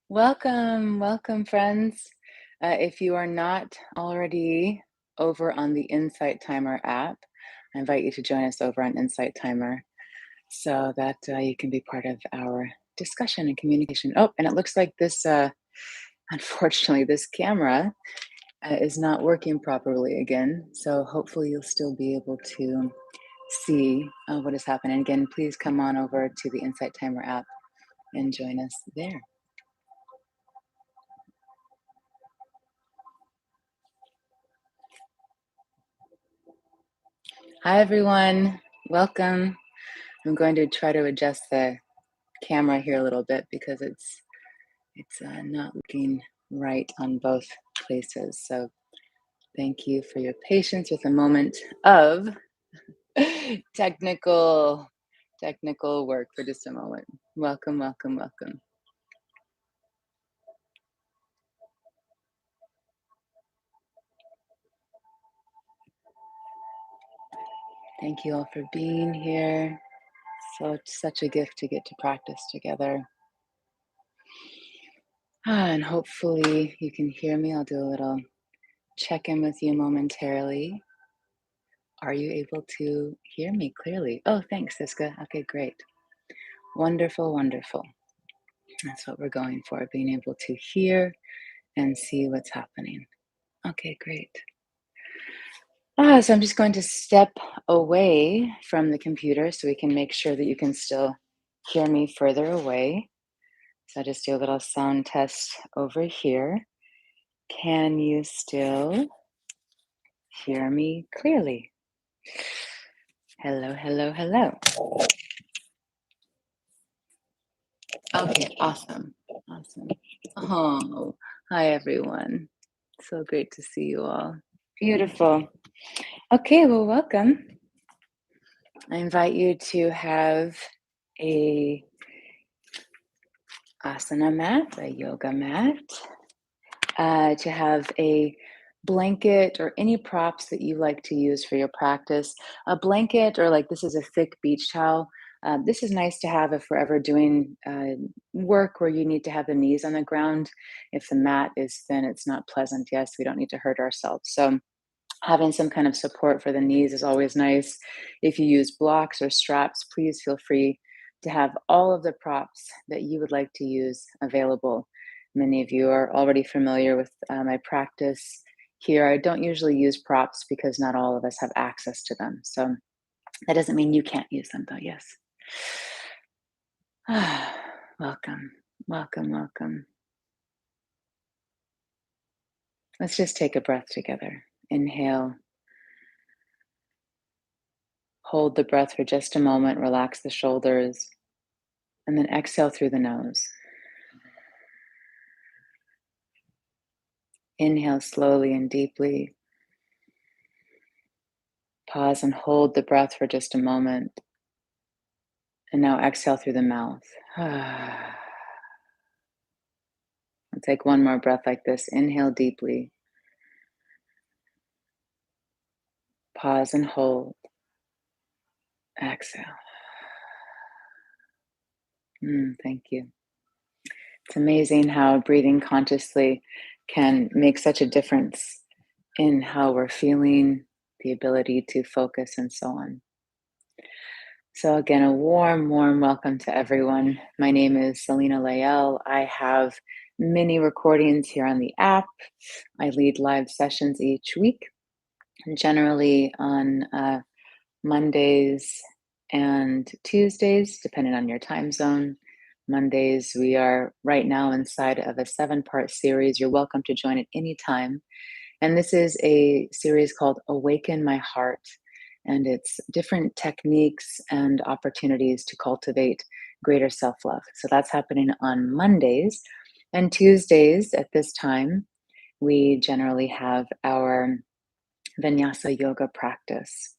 Welcome, welcome, friends. If you are not already over on the Insight Timer app, I invite you to join us over on Insight Timer so that you can be part of our discussion and communication. Oh, and it looks like unfortunately, this camera is not working properly again. So hopefully, you'll still be able to see what is happening. Again, please come on over to the Insight Timer app and join us there. Hi, everyone. Welcome. I'm going to try to adjust the camera here a little bit because it's not looking right on both places. So thank you for your patience with a moment of technical technical work for just a moment. Welcome, welcome, welcome. Thank you all for being here. So it's such a gift to get to practice together. And hopefully you can hear me. I'll do a little check in with you momentarily. Are you able to hear me clearly? Oh, thanks, Siska. Okay, great. Wonderful, wonderful. That's what we're going for, being able to hear and see what's happening. Okay, great. So I'm just going to step away from the computer so we can make sure that you can still hear me further away. So I'll just do a little sound test over here. Can you still hear me clearly? Hello, hello, hello. Okay, awesome. Awesome. Oh, hi everyone. So great to see you all. Beautiful. Okay, well, welcome. I invite you to have a asana mat, a yoga mat, to have a blanket or any props that you like to use for your practice. A blanket, or like this is a thick beach towel. This is nice to have if we're ever doing work where you need to have the knees on the ground. If the mat is thin, it's not pleasant. Yes, we don't need to hurt ourselves. So, having some kind of support for the knees is always nice. If you use blocks or straps, please feel free to have all of the props that you would like to use available. Many of you are already familiar with my practice here. I don't usually use props because not all of us have access to them. So that doesn't mean you can't use them, though, yes. Welcome, welcome, welcome. Let's just take a breath together. Inhale. Hold the breath for just a moment, relax the shoulders, and then exhale through the nose. Inhale slowly and deeply. Pause and hold the breath for just a moment. And now exhale through the mouth. I'll take one more breath like this. Inhale deeply. Pause and hold. Exhale. Thank you. It's amazing how breathing consciously can make such a difference in how we're feeling, the ability to focus, and so on. So, again, a warm, warm welcome to everyone. My name is Selena Layel. I have many recordings here on the app. I lead live sessions each week, generally on Mondays and Tuesdays, depending on your time zone. Mondays, we are right now inside of a 7-part series. You're welcome to join at any time. And this is a series called Awaken My Heart. And it's different techniques and opportunities to cultivate greater self love. So that's happening on Mondays. And Tuesdays at this time, we generally have our Vinyasa Yoga practice.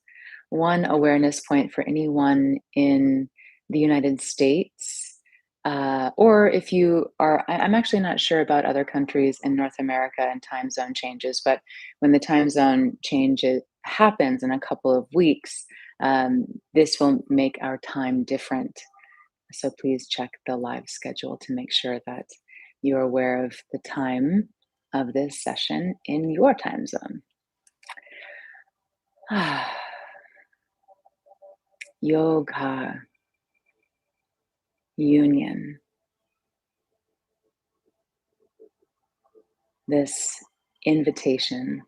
One awareness point for anyone in the United States, or if you are, I'm actually not sure about other countries in North America and time zone changes, but when the time zone change happens in a couple of weeks, this will make our time different. So please check the live schedule to make sure that you're aware of the time of this session in your time zone. Yoga, union, this invitation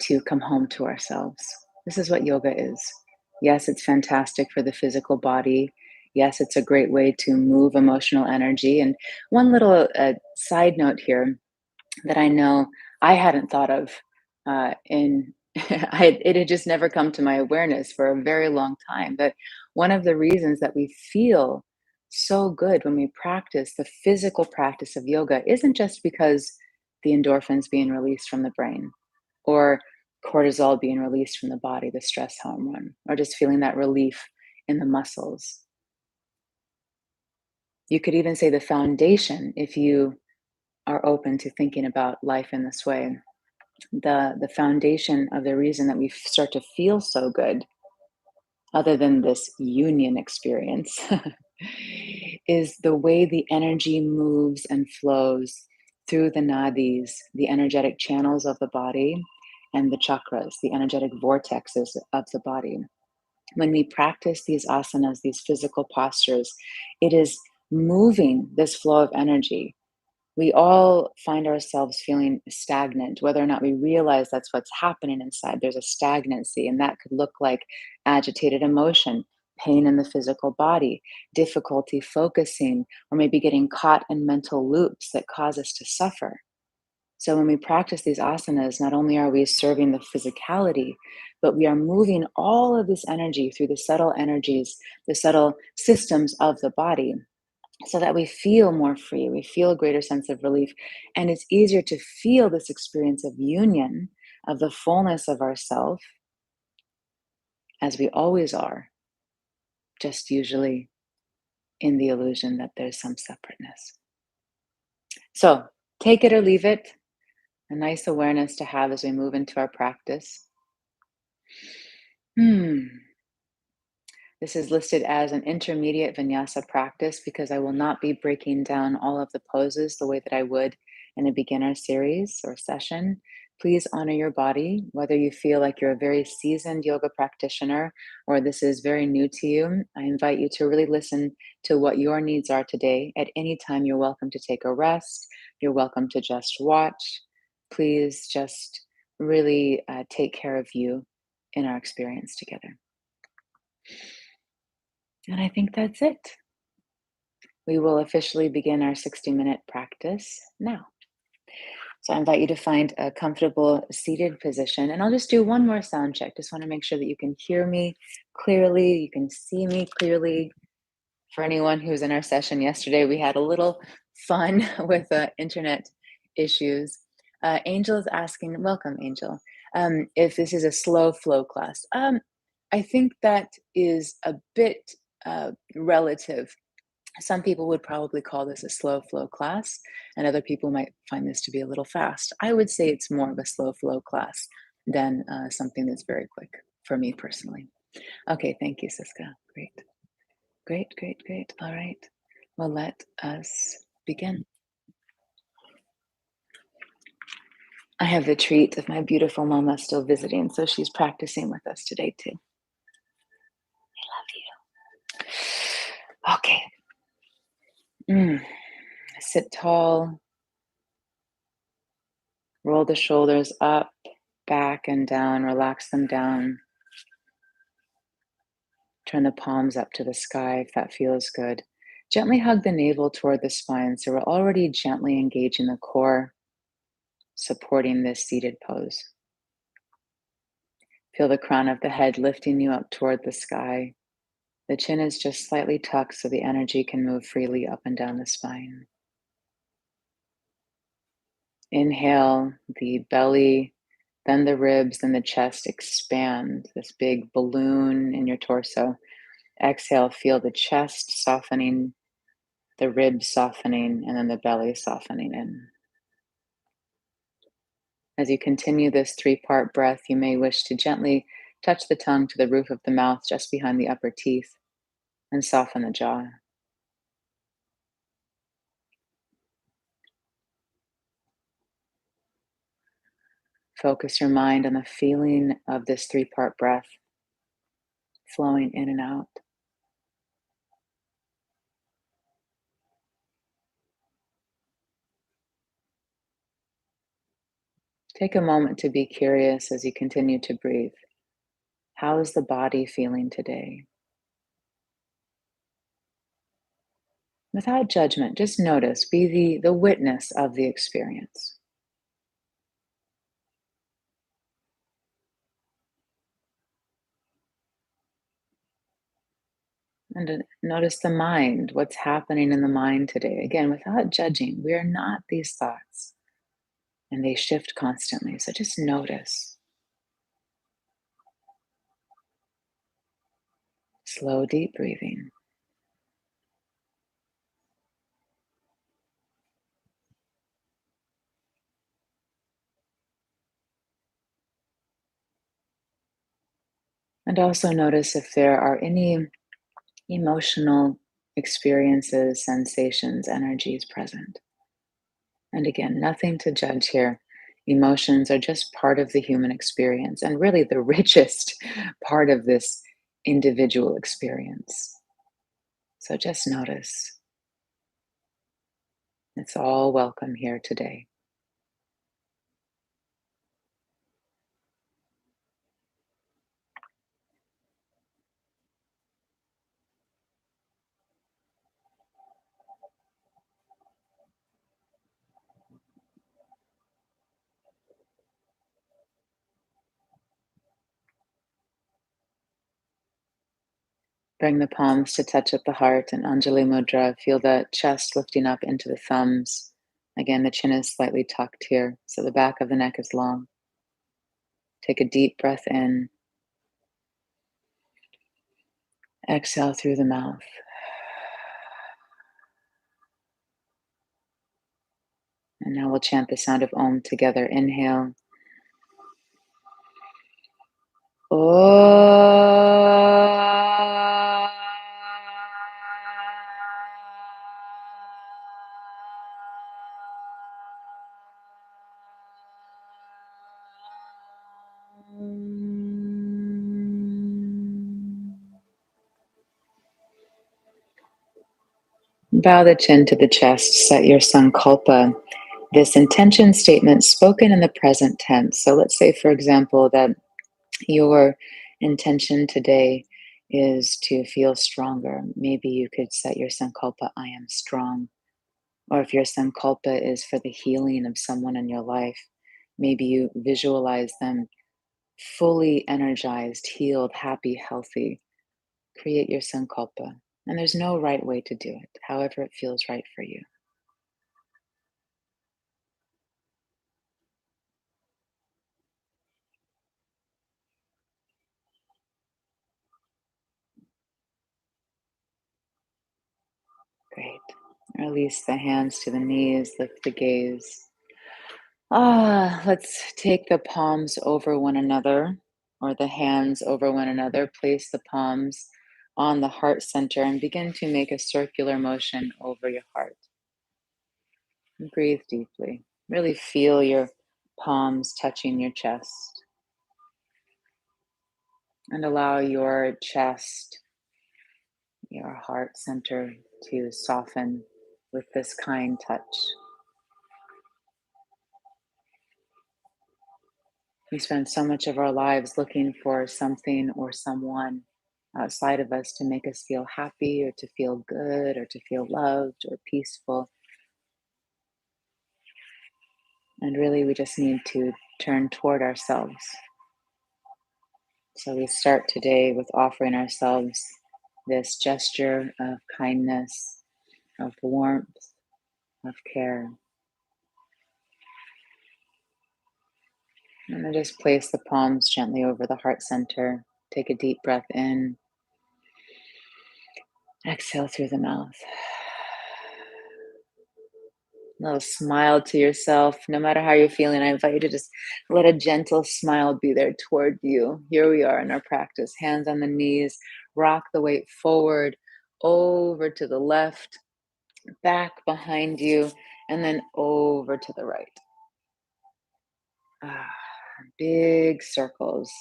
to come home to ourselves. This is what yoga is. Yes, it's fantastic for the physical body. Yes, it's a great way to move emotional energy. And one little side note here that I know I hadn't thought of in it had just never come to my awareness for a very long time. But one of the reasons that we feel so good when we practice the physical practice of yoga isn't just because the endorphins being released from the brain or cortisol being released from the body, the stress hormone, or just feeling that relief in the muscles. You could even say the foundation, if you are open to thinking about life in this way, the foundation of the reason that we start to feel so good, other than this union experience, is the way the energy moves and flows through the nadis, the energetic channels of the body, and the chakras, the energetic vortexes of the body. When we practice these asanas, these physical postures, it is moving this flow of energy. We all find ourselves feeling stagnant, whether or not we realize that's what's happening inside. There's a stagnancy, and that could look like agitated emotion, pain in the physical body, difficulty focusing, or maybe getting caught in mental loops that cause us to suffer. So, when we practice these asanas, not only are we serving the physicality, but we are moving all of this energy through the subtle energies, the subtle systems of the body so that we feel more free, we feel a greater sense of relief, and it's easier to feel this experience of union, of the fullness of ourself, as we always are, just usually in the illusion that there's some separateness. So take it or leave it, a nice awareness to have as we move into our practice. Hmm. This is listed as an intermediate vinyasa practice because I will not be breaking down all of the poses the way that I would in a beginner series or session. Please honor your body, whether you feel like you're a very seasoned yoga practitioner or this is very new to you. I invite you to really listen to what your needs are today. At any time, you're welcome to take a rest. You're welcome to just watch. Please just really take care of you in our experience together. And I think that's it. We will officially begin our 60-minute practice now. So I invite you to find a comfortable seated position. And I'll just do one more sound check. Just want to make sure that you can hear me clearly, you can see me clearly. For anyone who was in our session yesterday, we had a little fun with internet issues. Angel is asking, welcome, Angel, if this is a slow flow class. I think that is a bit relative. Some people would probably call this a slow flow class, and other people might find this to be a little fast. I would say it's more of a slow flow class than something that's very quick for me personally. Okay, thank you, Siska. Great, great, great, great. All right, well, let us begin. I have the treat of my beautiful mama still visiting, so she's practicing with us today too. I love you. Okay. Sit tall, roll the shoulders up, back, and down, relax them down. Turn the palms up to the sky if that feels good. Gently hug the navel toward the spine. So we're already gently engaging the core, supporting this seated pose. Feel the crown of the head lifting you up toward the sky. The chin is just slightly tucked so the energy can move freely up and down the spine. Inhale, the belly, then the ribs, then the chest expand, this big balloon in your torso. Exhale, feel the chest softening, the ribs softening, and then the belly softening in. As you continue this three-part breath, you may wish to gently touch the tongue to the roof of the mouth just behind the upper teeth and soften the jaw. Focus your mind on the feeling of this three-part breath flowing in and out. Take a moment to be curious as you continue to breathe. How is the body feeling today? Without judgment, just notice, be the witness of the experience. And notice the mind, what's happening in the mind today. Again, without judging, we are not these thoughts and they shift constantly. So just notice. Slow, deep breathing. And also notice if there are any emotional experiences, sensations, energies present. And again, nothing to judge here. Emotions are just part of the human experience and really the richest part of this individual experience. So just notice. It's all welcome here today. Bring the palms to touch at the heart and Anjali Mudra. Feel the chest lifting up into the thumbs. Again, the chin is slightly tucked here, so the back of the neck is long. Take a deep breath in. Exhale through the mouth. And now we'll chant the sound of Om together. Inhale. Bow the chin to the chest, set your sankalpa, this intention statement spoken in the present tense. So let's say, for example, that your intention today is to feel stronger. Maybe you could set your sankalpa, I am strong. Or if your sankalpa is for the healing of someone in your life, maybe you visualize them fully energized, healed, happy, healthy. Create your sankalpa. And there's no right way to do it, however it feels right for you. Great. Release the hands to the knees, lift the gaze. Let's take the palms over one another or the hands over one another. Place the palms on the heart center and begin to make a circular motion over your heart. And breathe deeply. Really feel your palms touching your chest and allow your chest, your heart center to soften with this kind touch. We spend so much of our lives looking for something or someone outside of us to make us feel happy or to feel good or to feel loved or peaceful. And really, we just need to turn toward ourselves. So we start today with offering ourselves this gesture of kindness, of warmth, of care. And then just place the palms gently over the heart center. Take a deep breath in. Exhale through the mouth. A little smile to yourself. No matter how you're feeling, I invite you to just let a gentle smile be there toward you. Here we are in our practice. Hands on the knees. Rock the weight forward, over to the left, back behind you, and then over to the right. Ah. Big circles.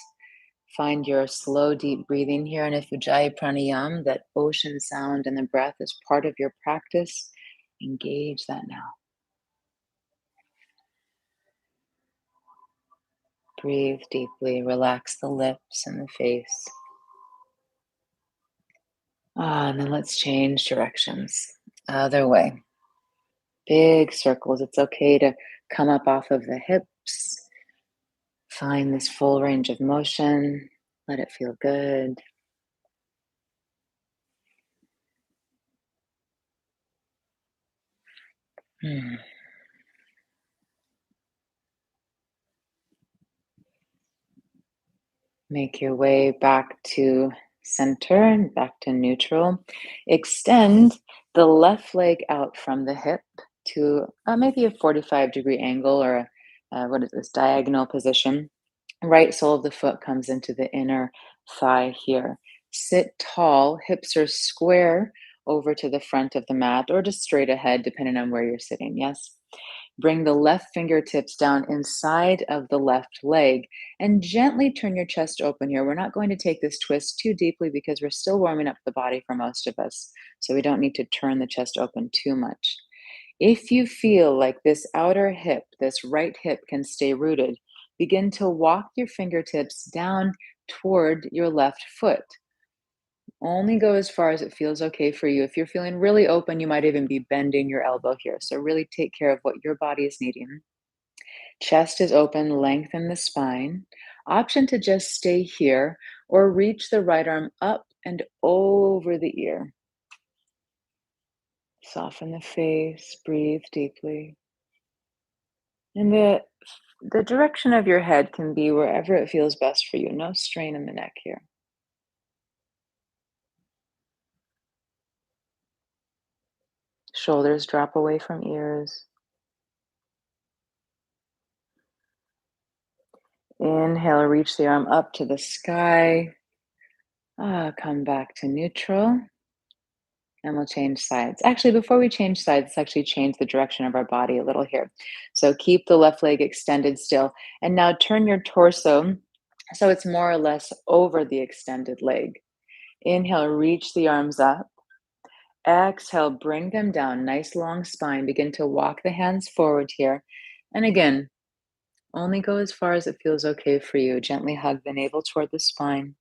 Find your slow, deep breathing here. And if Ujjayi Pranayam, that ocean sound and the breath is part of your practice, engage that now. Breathe deeply, relax the lips and the face. And then let's change directions. Other way. Big circles. It's okay to come up off of the hips. Find this full range of motion. Let it feel good. Hmm. Make your way back to center and back to neutral. Extend the left leg out from the hip to maybe a 45-degree angle or what is this, diagonal position. Right sole of the foot comes into the inner thigh here. Sit tall, hips are square over to the front of the mat or just straight ahead, depending on where you're sitting. Yes. Bring the left fingertips down inside of the left leg and gently turn your chest open here. We're not going to take this twist too deeply because we're still warming up the body for most of us. So we don't need to turn the chest open too much. If you feel like this outer hip, this right hip can stay rooted, begin to walk your fingertips down toward your left foot. Only go as far as it feels okay for you. If you're feeling really open, you might even be bending your elbow here. So, really take care of what your body is needing. Chest is open, lengthen the spine. Option to just stay here or reach the right arm up and over the ear. Soften the face, breathe deeply. And the direction of your head can be wherever it feels best for you. No strain in the neck here. Shoulders drop away from ears. Inhale, reach the arm up to the sky. Come back to neutral. And we'll change sides. Actually, before we change sides, let's actually change the direction of our body a little here. So keep the left leg extended still. And now turn your torso so it's more or less over the extended leg. Inhale, reach the arms up. Exhale, bring them down. Nice long spine. Begin to walk the hands forward here. And again, only go as far as it feels okay for you. Gently hug the navel toward the spine.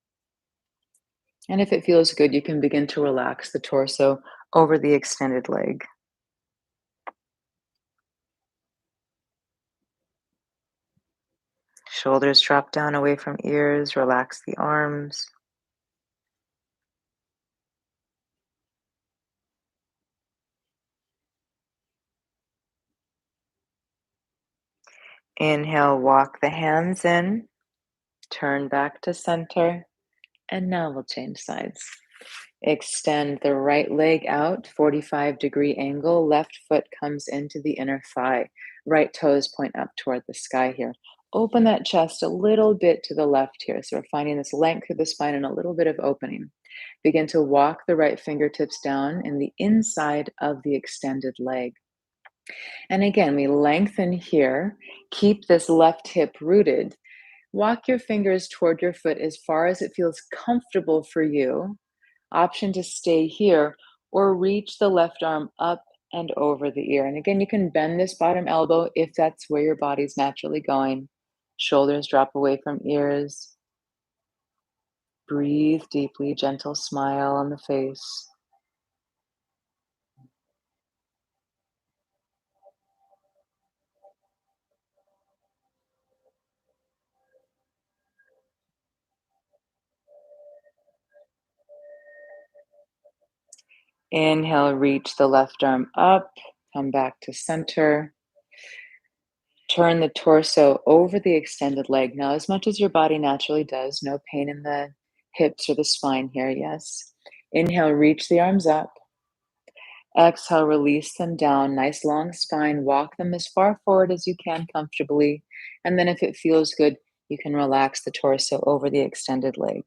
And if it feels good, you can begin to relax the torso over the extended leg. Shoulders drop down away from ears. Relax the arms. Inhale, walk the hands in. Turn back to center. And now we'll change sides. Extend the right leg out, 45-degree angle. Left foot comes into the inner thigh. Right toes point up toward the sky here. Open that chest a little bit to the left here. So we're finding this length through the spine and a little bit of opening. Begin to walk the right fingertips down in the inside of the extended leg. And again, we lengthen here. Keep this left hip rooted. Walk your fingers toward your foot as far as it feels comfortable for you. Option to stay here or reach the left arm up and over the ear. And again, you can bend this bottom elbow if that's where your body's naturally going. Shoulders drop away from ears. Breathe deeply, gentle smile on the face. Inhale, reach the left arm up, come back to center. Turn the torso over the extended leg. Now, as much as your body naturally does, no pain in the hips or the spine here, yes. Inhale, reach the arms up. Exhale, release them down. Nice long spine. Walk them as far forward as you can comfortably. And then, if it feels good, you can relax the torso over the extended leg.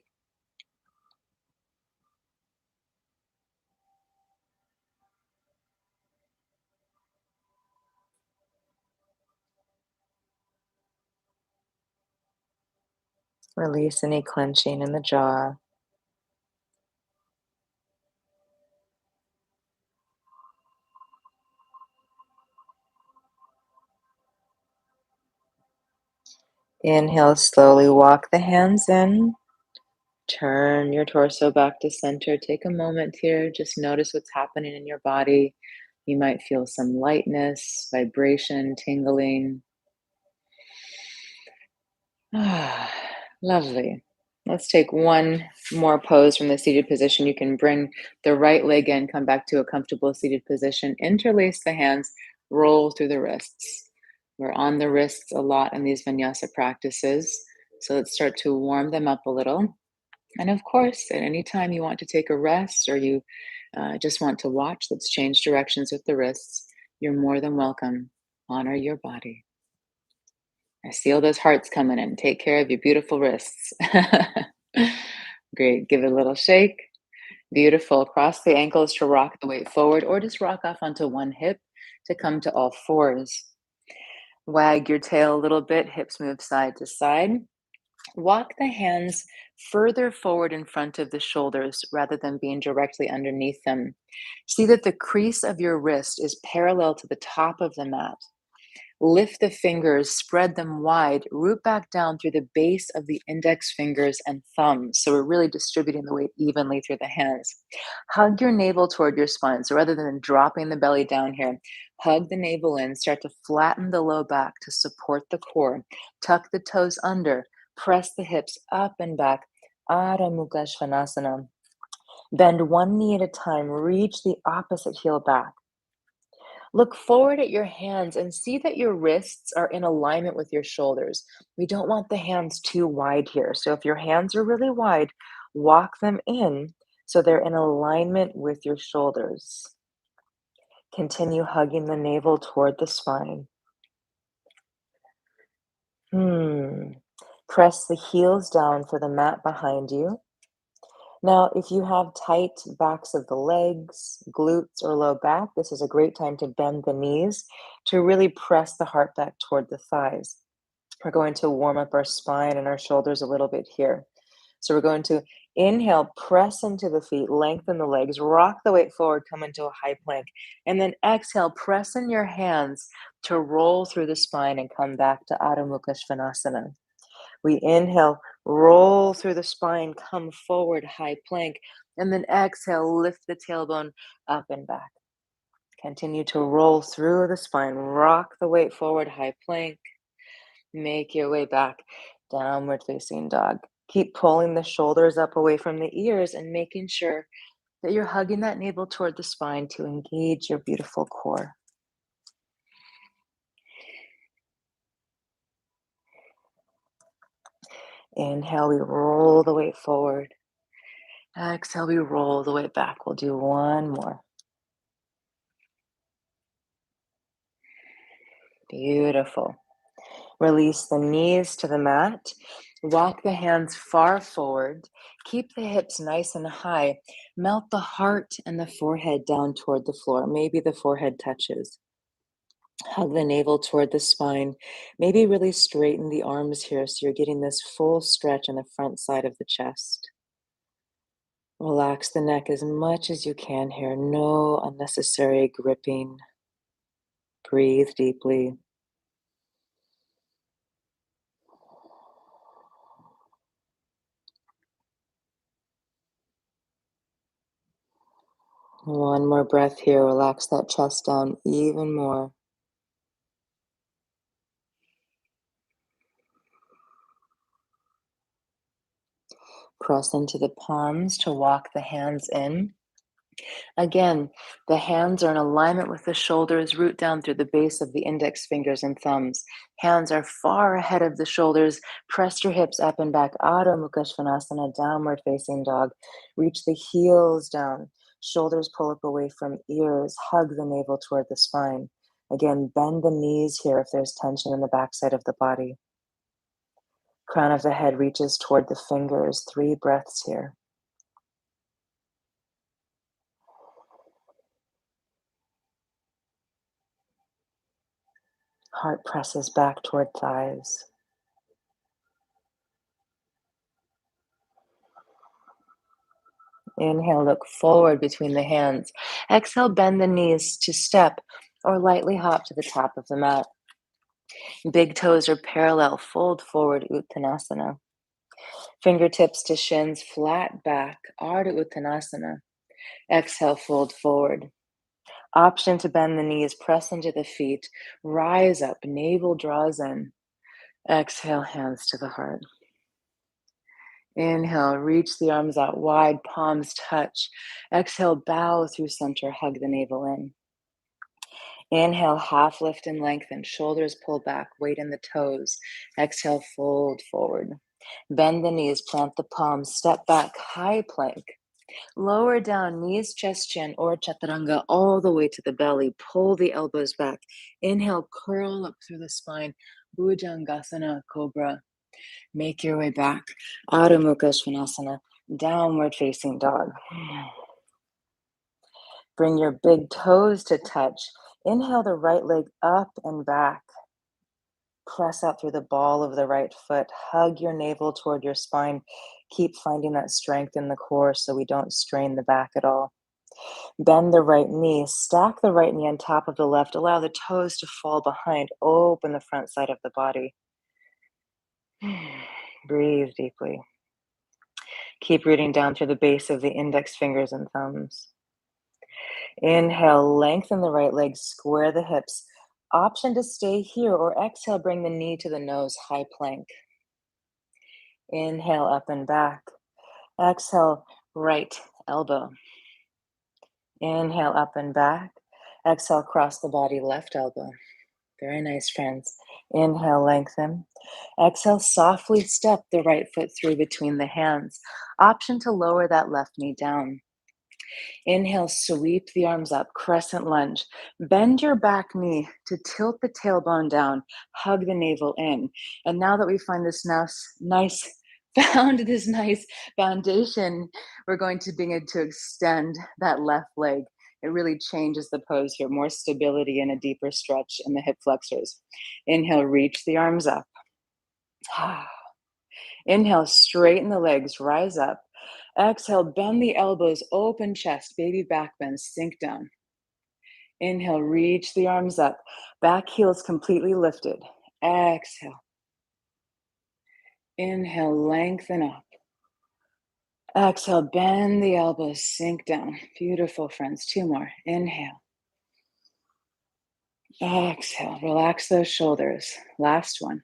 Release any clenching in the jaw. Inhale, slowly walk the hands in. Turn your torso back to center. Take a moment here. Just notice what's happening in your body. You might feel some lightness, vibration, tingling. Ah, lovely. Let's take one more pose from the seated position. You can bring the right leg in, come back to a comfortable seated position, interlace the hands, roll through the wrists. We're on the wrists a lot in these vinyasa practices. So let's start to warm them up a little. And of course, at any time you want to take a rest or you just want to watch, let's change directions with the wrists. You're more than welcome. Honor your body. I see all those hearts coming in. Take care of your beautiful wrists. Great. Give it a little shake. Beautiful. Cross the ankles to rock the weight forward or just rock off onto one hip to come to all fours. Wag your tail a little bit. Hips move side to side. Walk the hands further forward in front of the shoulders rather than being directly underneath them. See that the crease of your wrist is parallel to the top of the mat. Lift the fingers, spread them wide, root back down through the base of the index fingers and thumbs. So we're really distributing the weight evenly through the hands. Hug your navel toward your spine. So rather than dropping the belly down here, hug the navel in, start to flatten the low back to support the core. Tuck the toes under, press the hips up and back. Adho Mukha Svanasana. Bend one knee at a time, reach the opposite heel back. Look forward at your hands and see that your wrists are in alignment with your shoulders. We don't want the hands too wide here. So if your hands are really wide, walk them in so they're in alignment with your shoulders. Continue hugging the navel toward the spine. Press the heels down for the mat behind you. Now, if you have tight backs of the legs, glutes, or low back, this is a great time to bend the knees to really press the heart back toward the thighs. We're going to warm up our spine and our shoulders a little bit here. So we're going to inhale, press into the feet, lengthen the legs, rock the weight forward, come into a high plank. And then exhale, press in your hands to roll through the spine and come back to Adho Mukha Svanasana. We inhale, roll through the spine, come forward, high plank, and then exhale, lift the tailbone up and back. Continue to roll through the spine, rock the weight forward, high plank. Make your way back, downward facing dog. Keep pulling the shoulders up away from the ears and making sure that you're hugging that navel toward the spine to engage your beautiful core. Inhale, we roll the weight forward. Exhale, we roll the weight back. We'll do one more. Beautiful. Release the knees to the mat. Walk the hands far forward. Keep the hips nice and high. Melt the heart and the forehead down toward the floor. Maybe the forehead touches. Hug the navel toward the spine. Maybe really straighten the arms here so you're getting this full stretch on the front side of the chest. Relax the neck as much as you can here. No unnecessary gripping. Breathe deeply. One more breath here. Relax that chest down even more. Press into the palms to walk the hands in. Again, the hands are in alignment with the shoulders, root down through the base of the index fingers and thumbs. Hands are far ahead of the shoulders. Press your hips up and back. Adho Mukha Svanasana, downward facing dog. Reach the heels down. Shoulders pull up away from ears. Hug the navel toward the spine. Again, bend the knees here if there's tension in the backside of the body. Crown of the head reaches toward the fingers. 3 breaths here. Heart presses back toward thighs. Inhale, look forward between the hands. Exhale, bend the knees to step or lightly hop to the top of the mat. Big toes are parallel, fold forward, Uttanasana. Fingertips to shins, flat back, Ardha Uttanasana. Exhale, fold forward. Option to bend the knees, press into the feet, rise up, navel draws in. Exhale, hands to the heart. Inhale, reach the arms out wide, palms touch. Exhale, bow through center, hug the navel in. Inhale, half lift and lengthen, shoulders pull back, weight in the toes. Exhale, fold forward. Bend the knees, plant the palms, step back, high plank. Lower down, knees, chest, chin, or chaturanga, all the way to the belly. Pull the elbows back. Inhale, curl up through the spine. Bhujangasana, Cobra. Make your way back. Adho Mukha Svanasana, downward facing dog. Bring your big toes to touch. Inhale the right leg up and back. Press out through the ball of the right foot. Hug your navel toward your spine. Keep finding that strength in the core so we don't strain the back at all. Bend the right knee. Stack the right knee on top of the left. Allow the toes to fall behind. Open the front side of the body. Breathe deeply. Keep rooting down through the base of the index fingers and thumbs. Inhale, lengthen the right leg, square the hips. Option to stay here, or exhale, bring the knee to the nose, high plank. Inhale, up and back. Exhale, right elbow. Inhale, up and back. Exhale, cross the body, left elbow. Very nice, friends. Inhale, lengthen. Exhale, softly step the right foot through between the hands. Option to lower that left knee down. Inhale, sweep the arms up, crescent lunge. Bend your back knee to tilt the tailbone down, hug the navel in. And now that we find this this nice foundation, we're going to begin to extend that left leg. It really changes the pose here, more stability and a deeper stretch in the hip flexors. Inhale, reach the arms up. Inhale, straighten the legs, rise up. Exhale, bend the elbows, open chest, baby back bend, sink down. Inhale, reach the arms up, back heels completely lifted. Exhale. Inhale, lengthen up. Exhale, bend the elbows, sink down. Beautiful, friends. Two more. Inhale. Exhale, relax those shoulders. Last one.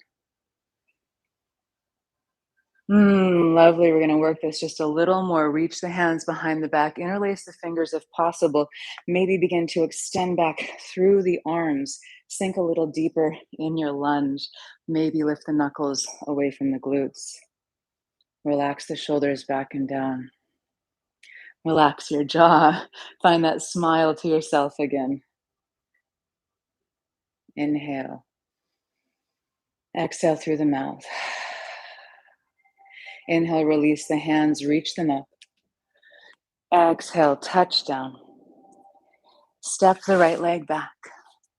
Lovely. We're going to work this just a little more. Reach the hands behind the back, interlace the fingers if possible. Maybe begin to extend back through the arms. Sink a little deeper in your lunge. Maybe lift the knuckles away from the glutes. Relax the shoulders back and down. Relax your jaw. Find that smile to yourself again. Inhale. Exhale through the mouth. Inhale, release the hands, reach them up. Exhale, touch down. Step the right leg back.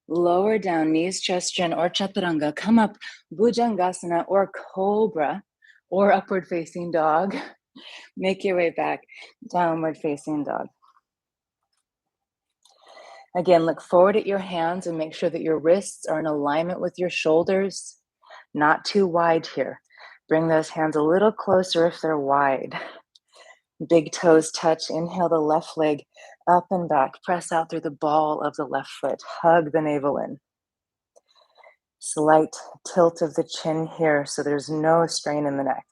Lower down, knees, chest, chin, or chaturanga. Come up, bhujangasana or cobra or upward facing dog. Make your way back, downward facing dog. Again, look forward at your hands and make sure that your wrists are in alignment with your shoulders. Not too wide here. Bring those hands a little closer if they're wide. Big toes touch. Inhale the left leg up and back. Press out through the ball of the left foot. Hug the navel in. Slight tilt of the chin here so there's no strain in the neck.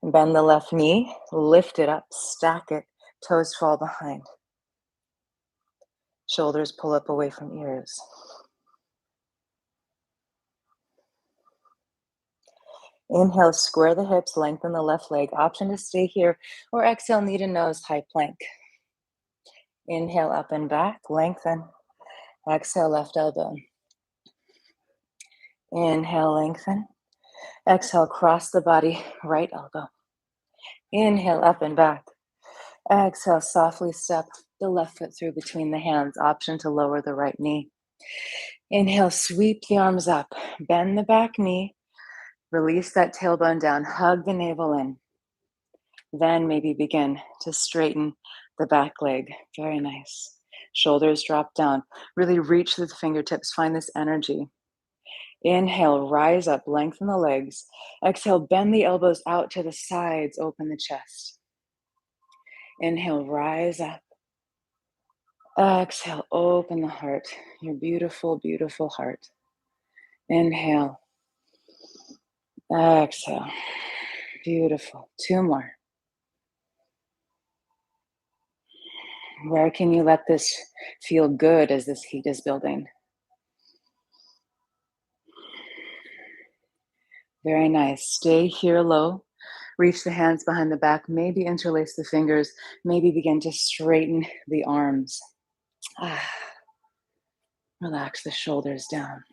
Bend the left knee, lift it up, stack it, toes fall behind. Shoulders pull up away from ears. Inhale, square the hips, lengthen the left leg. Option to stay here, or exhale, knee to nose, high plank. Inhale, up and back, lengthen. Exhale, left elbow. Inhale, lengthen. Exhale, cross the body, right elbow. Inhale, up and back. Exhale, softly step the left foot through between the hands. Option to lower the right knee. Inhale, sweep the arms up. Bend the back knee. Release that tailbone down. Hug the navel in. Then maybe begin to straighten the back leg. Very nice. Shoulders drop down. Really reach through the fingertips. Find this energy. Inhale, rise up, lengthen the legs. Exhale, bend the elbows out to the sides, open the chest. Inhale, rise up. Exhale, open the heart, your beautiful, beautiful heart. Inhale, exhale. Beautiful. Two more. Where can you let this feel good as this heat is building? Very nice. Stay here low. Reach the hands behind the back. Maybe interlace the fingers. Maybe begin to straighten the arms. Relax the shoulders down.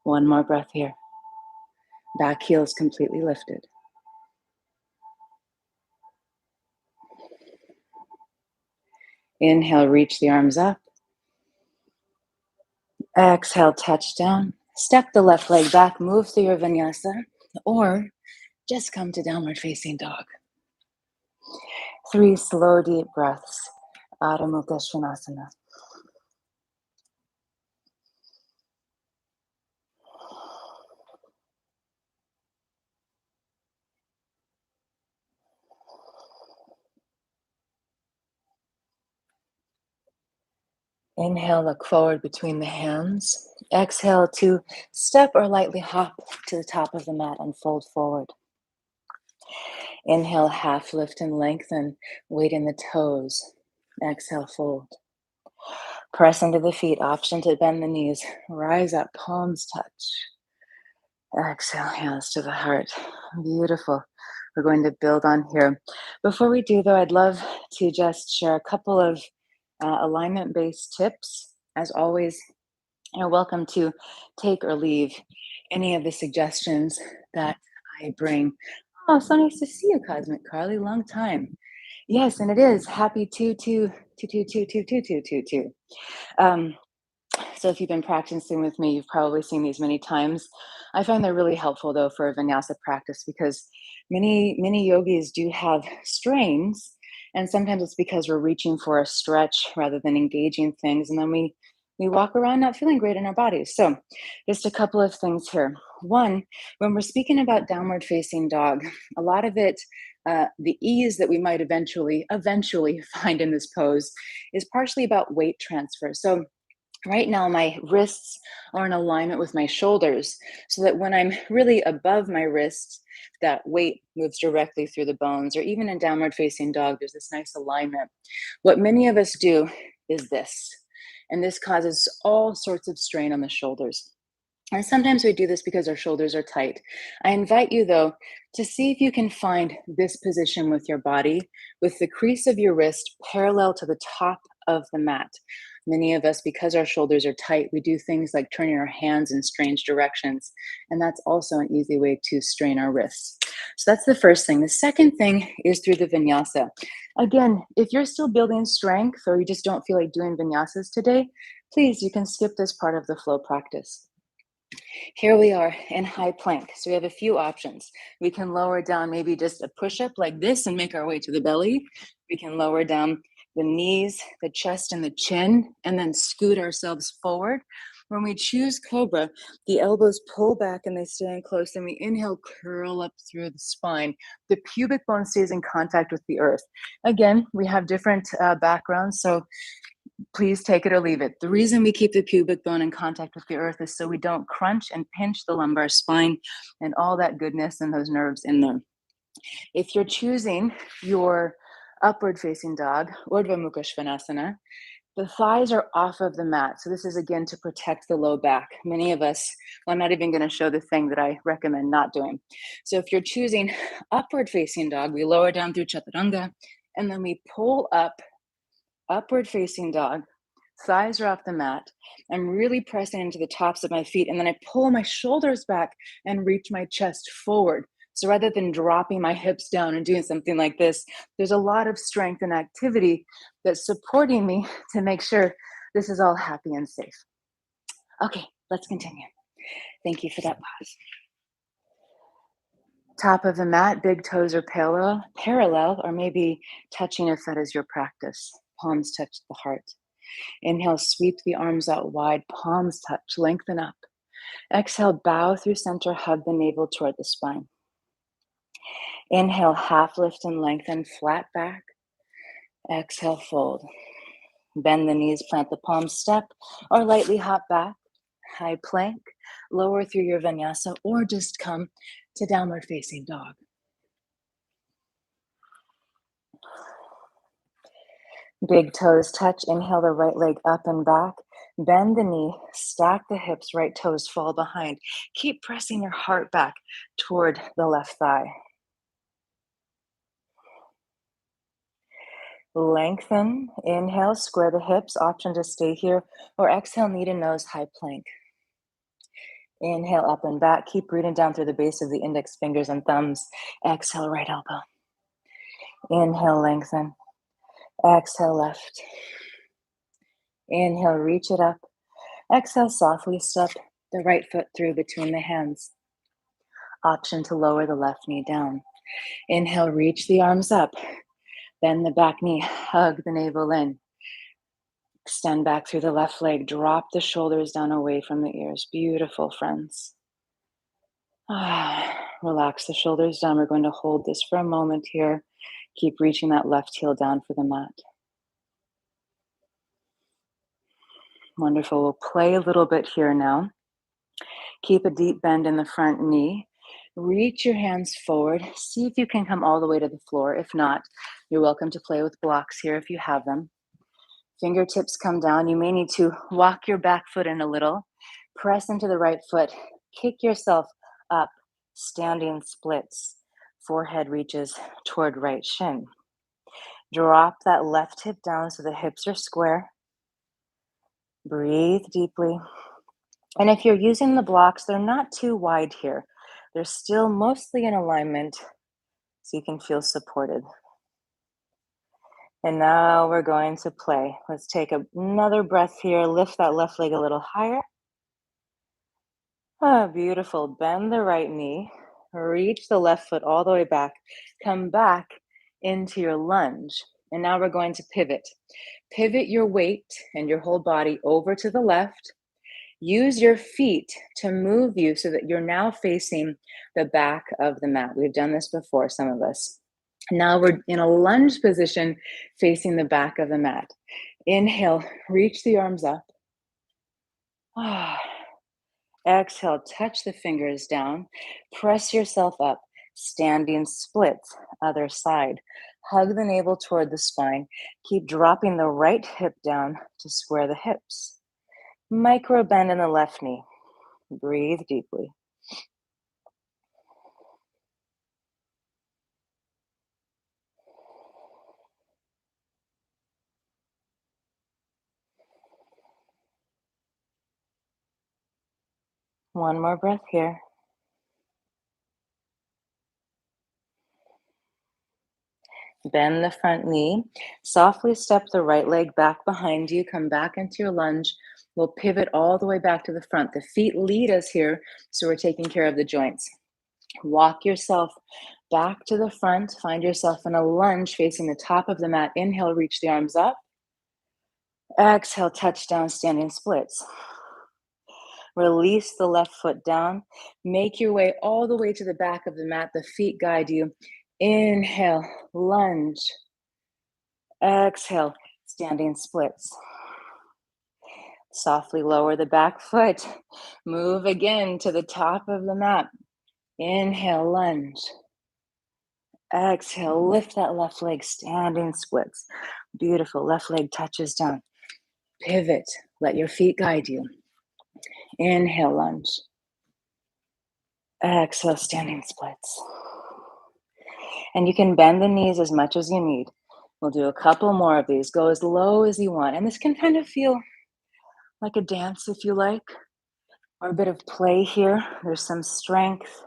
One more breath here. Back heels completely lifted. Inhale, reach the arms up. Exhale, touch down. Step the left leg back, move through your vinyasa, or just come to downward facing dog. 3 slow, deep breaths. Adho Mukha Svanasana. Inhale, look forward between the hands. Exhale to step or lightly hop to the top of the mat and fold forward. Inhale, half lift and lengthen. Weight in the toes. Exhale, fold. Press into the feet. Option to bend the knees. Rise up, palms touch. Exhale, hands to the heart. Beautiful. We're going to build on here. Before we do, though, I'd love to just share a couple of alignment-based tips. As always, you're welcome to take or leave any of the suggestions that I bring. Oh, so nice to see you, Cosmic Carly. Long time. Yes, and it is. Happy 2-2-2-2-2-2-2-2-2. So if you've been practicing with me, you've probably seen these many times. I find they're really helpful though for a vinyasa practice because many yogis do have strains, and sometimes it's because we're reaching for a stretch rather than engaging things, and then we walk around not feeling great in our bodies. So just a couple of things here. One, when we're speaking about downward facing dog, a lot of it, the ease that we might eventually find in this pose is partially about weight transfer. So right now, my wrists are in alignment with my shoulders so that when I'm really above my wrists, that weight moves directly through the bones, or even in downward facing dog, there's this nice alignment. What many of us do is this, and this causes all sorts of strain on the shoulders. And sometimes we do this because our shoulders are tight. I invite you, though, to see if you can find this position with your body, with the crease of your wrist parallel to the top of the mat. Many of us, because our shoulders are tight, we do things like turning our hands in strange directions. And that's also an easy way to strain our wrists. So that's the first thing. The second thing is through the vinyasa. Again, if you're still building strength or you just don't feel like doing vinyasas today, please, you can skip this part of the flow practice. Here we are in high plank. So we have a few options. We can lower down maybe just a push-up like this and make our way to the belly. We can lower down the knees, the chest, and the chin, and then scoot ourselves forward. When we choose Cobra, the elbows pull back and they stand close, and we inhale, curl up through the spine. The pubic bone stays in contact with the earth. Again, we have different backgrounds, so please take it or leave it. The reason we keep the pubic bone in contact with the earth is so we don't crunch and pinch the lumbar spine and all that goodness and those nerves in there. If you're choosing your upward facing dog, Urdhva Mukha Svanasana, the thighs are off of the mat. So this is again to protect the low back. Many of us, well, I'm not even going to show the thing that I recommend not doing. So if you're choosing upward facing dog, we lower down through Chaturanga, and then we pull up, upward facing dog. Thighs are off the mat. I'm really pressing into the tops of my feet, and then I pull my shoulders back and reach my chest forward. So rather than dropping my hips down and doing something like this, there's a lot of strength and activity that's supporting me to make sure this is all happy and safe. Okay, let's continue. Thank you for that pause. Top of the mat, big toes are parallel, or maybe touching if that is your practice. Palms touch the heart. Inhale, sweep the arms out wide, palms touch, lengthen up. Exhale, bow through center, hug the navel toward the spine. Inhale, half lift and lengthen, flat back. Exhale, fold. Bend the knees, plant the palms, step, or lightly hop back. High plank, lower through your vinyasa, or just come to downward facing dog. Big toes touch. Inhale the right leg up and back. Bend the knee, stack the hips, right toes fall behind. Keep pressing your heart back toward the left thigh. Lengthen. Inhale, square the hips. Option to stay here, or exhale, knee to nose, high plank. Inhale, up and back. Keep breathing down through the base of the index fingers and thumbs. Exhale, right elbow. Inhale, lengthen. Exhale, left. Inhale, reach it up. Exhale, softly step the right foot through between the hands. Option to lower the left knee down. Inhale, reach the arms up. Bend the back knee, hug the navel in. Extend back through the left leg. Drop the shoulders down away from the ears. Beautiful, friends. Relax the shoulders down. We're going to hold this for a moment here. Keep reaching that left heel down for the mat. Wonderful. We'll play a little bit here now. Keep a deep bend in the front knee. Reach your hands forward. See if you can come all the way to the floor. If not, you're welcome to play with blocks here if you have them. Fingertips come down. You may need to walk your back foot in a little. Press into the right foot. Kick yourself up. Standing splits. Forehead reaches toward right shin. Drop that left hip down so the hips are square. Breathe deeply. And if you're using the blocks, they're not too wide here. They're still mostly in alignment so you can feel supported. And now we're going to play. Let's take another breath here. Lift that left leg a little higher. Beautiful. Bend the right knee. Reach the left foot all the way back. Come back into your lunge. And now we're going to pivot. Pivot your weight and your whole body over to the left. Use your feet to move you so that you're now facing the back of the mat. We've done this before, some of us. Now we're in a lunge position facing the back of the mat. Inhale, reach the arms up. Exhale, touch the fingers down. Press yourself up. Standing splits, other side. Hug the navel toward the spine. Keep dropping the right hip down to square the hips. Micro bend in the left knee. Breathe deeply. One more breath here. Bend the front knee. Softly step the right leg back behind you. Come back into your lunge. We'll pivot all the way back to the front. The feet lead us here, so we're taking care of the joints. Walk yourself back to the front. Find yourself in a lunge facing the top of the mat. Inhale, reach the arms up. Exhale, touch down, standing splits. Release the left foot down. Make your way all the way to the back of the mat. The feet guide you. Inhale, lunge. Exhale, standing splits. Softly lower the back foot. Move again to the top of the mat. Inhale, lunge. Exhale, lift that left leg, standing splits. Beautiful. Left leg touches down. Pivot. Let your feet guide you. Inhale, lunge. Exhale, standing splits. And you can bend the knees as much as you need. We'll do a couple more of these. Go as low as you want. And this can kind of feel like a dance if you like, or a bit of play here. There's some strength,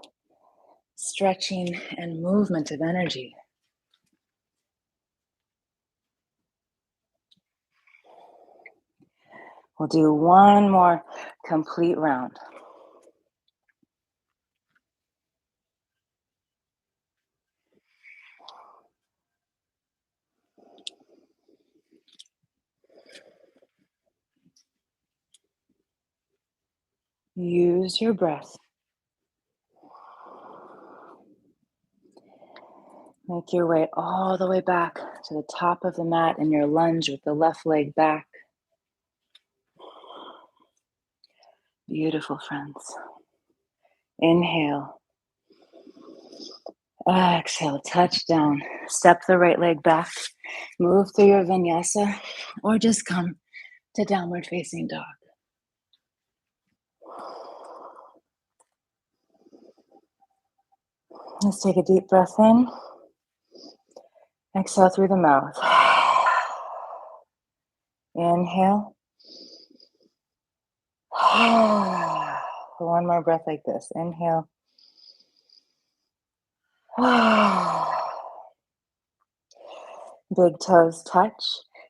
stretching, and movement of energy. We'll do one more complete round. Use your breath. Make your way all the way back to the top of the mat in your lunge with the left leg back. Beautiful, friends. Inhale. Exhale, touch down. Step the right leg back. Move through your vinyasa or just come to downward facing dog. Let's take a deep breath in. Exhale through the mouth. Inhale. One more breath like this. Inhale. Big toes touch.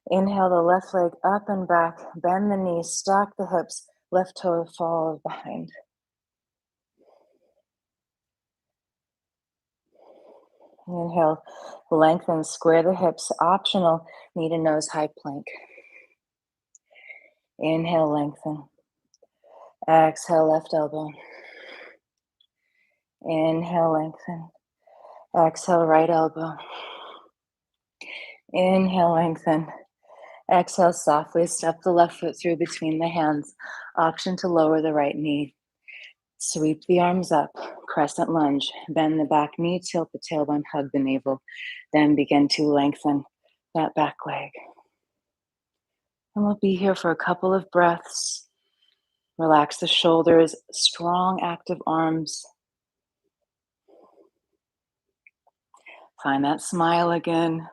Inhale the left leg up and back. Bend the knees, stack the hips. Left toe falls behind. Inhale, lengthen, square the hips. Optional, knee to nose, high plank. Inhale, lengthen. Exhale, left elbow. Inhale, lengthen. Exhale, right elbow. Inhale, lengthen. Exhale, softly step the left foot through between the hands. Option to lower the right knee. Sweep the arms up, crescent lunge. Bend the back knee, tilt the tailbone, hug the navel. Then begin to lengthen that back leg. And we'll be here for a couple of breaths. Relax the shoulders, strong, active arms. Find that smile again.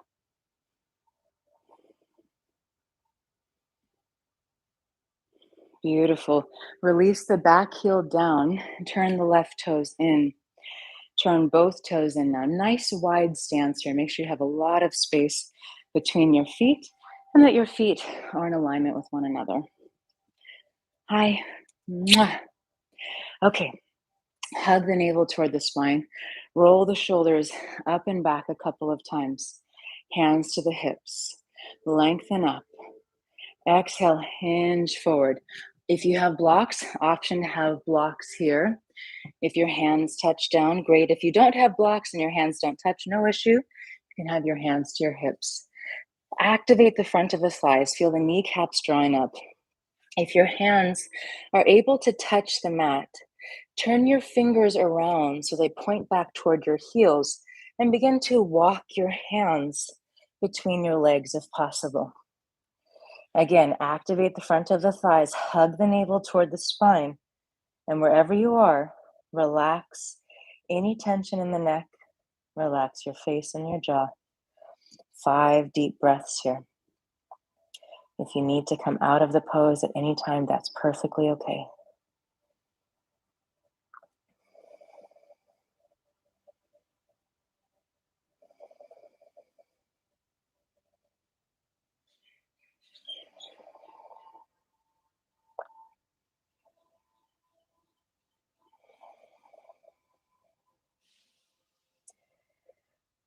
Beautiful. Release the back heel down. Turn the left toes in. Turn both toes in now. Nice wide stance here. Make sure you have a lot of space between your feet and that your feet are in alignment with one another. Hi. Mwah. Okay. Hug the navel toward the spine. Roll the shoulders up and back a couple of times. Hands to the hips. Lengthen up. Exhale, hinge forward. If you have blocks, option to have blocks here. If your hands touch down, great. If you don't have blocks and your hands don't touch, no issue. You can have your hands to your hips. Activate the front of the thighs. Feel the kneecaps drawing up. If your hands are able to touch the mat, turn your fingers around so they point back toward your heels and begin to walk your hands between your legs if possible. Again, activate the front of the thighs, hug the navel toward the spine, and wherever you are, relax any tension in the neck, relax your face and your jaw. 5 deep breaths here. If you need to come out of the pose at any time, that's perfectly okay.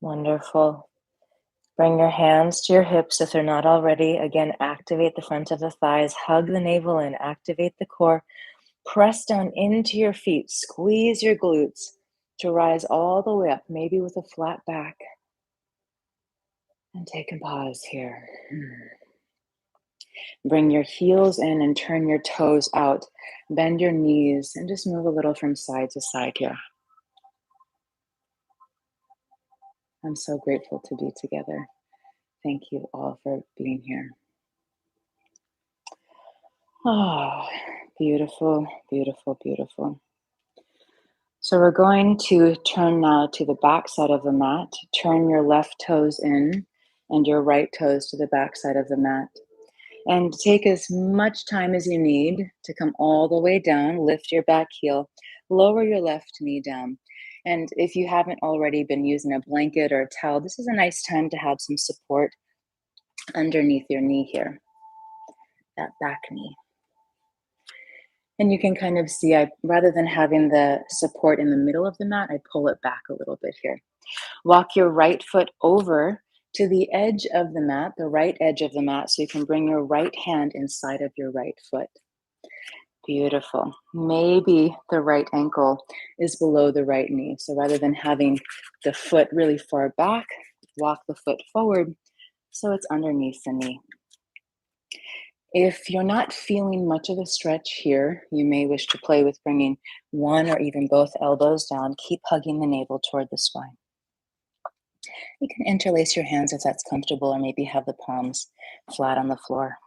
Wonderful. Bring your hands to your hips if they're not already. Again, activate the front of the thighs, hug the navel in, activate the core. Press down into your feet, squeeze your glutes to rise all the way up, maybe with a flat back. And take a pause here. Bring your heels in and turn your toes out. Bend your knees and just move a little from side to side here. I'm so grateful to be together. Thank you all for being here. Oh, beautiful, beautiful, beautiful. So we're going to turn now to the back side of the mat. Turn your left toes in and your right toes to the back side of the mat. And take as much time as you need to come all the way down. Lift your back heel, lower your left knee down. And if you haven't already been using a blanket or a towel, this is a nice time to have some support underneath your knee here, that back knee. And you can kind of see, rather than having the support in the middle of the mat, I pull it back a little bit here. Walk your right foot over to the edge of the mat, the right edge of the mat, so you can bring your right hand inside of your right foot. Beautiful. Maybe the right ankle is below the right knee. So rather than having the foot really far back, walk the foot forward so it's underneath the knee. If you're not feeling much of a stretch here, you may wish to play with bringing one or even both elbows down. Keep hugging the navel toward the spine. You can interlace your hands if that's comfortable, or maybe have the palms flat on the floor.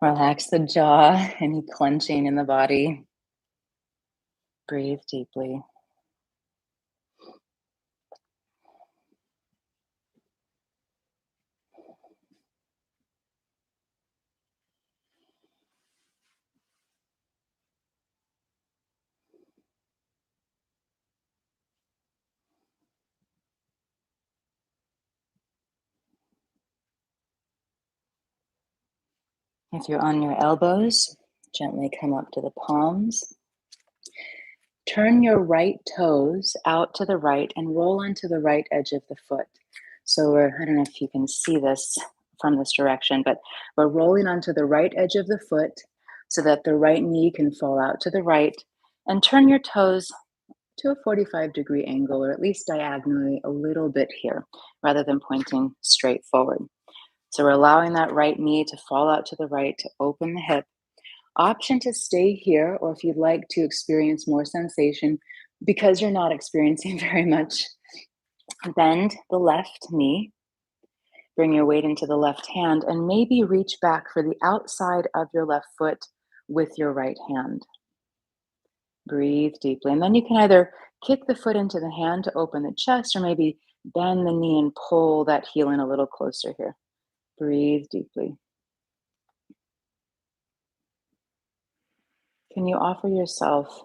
Relax the jaw, any clenching in the body. Breathe deeply. If you're on your elbows, gently come up to the palms. Turn your right toes out to the right and roll onto the right edge of the foot. So I don't know if you can see this from this direction, but we're rolling onto the right edge of the foot so that the right knee can fall out to the right, and turn your toes to a 45-degree angle, or at least diagonally a little bit here, rather than pointing straight forward. So we're allowing that right knee to fall out to the right to open the hip. Option to stay here, or if you'd like to experience more sensation, because you're not experiencing very much, bend the left knee, bring your weight into the left hand, and maybe reach back for the outside of your left foot with your right hand. Breathe deeply. And then you can either kick the foot into the hand to open the chest, or maybe bend the knee and pull that heel in a little closer here. Breathe deeply. Can you offer yourself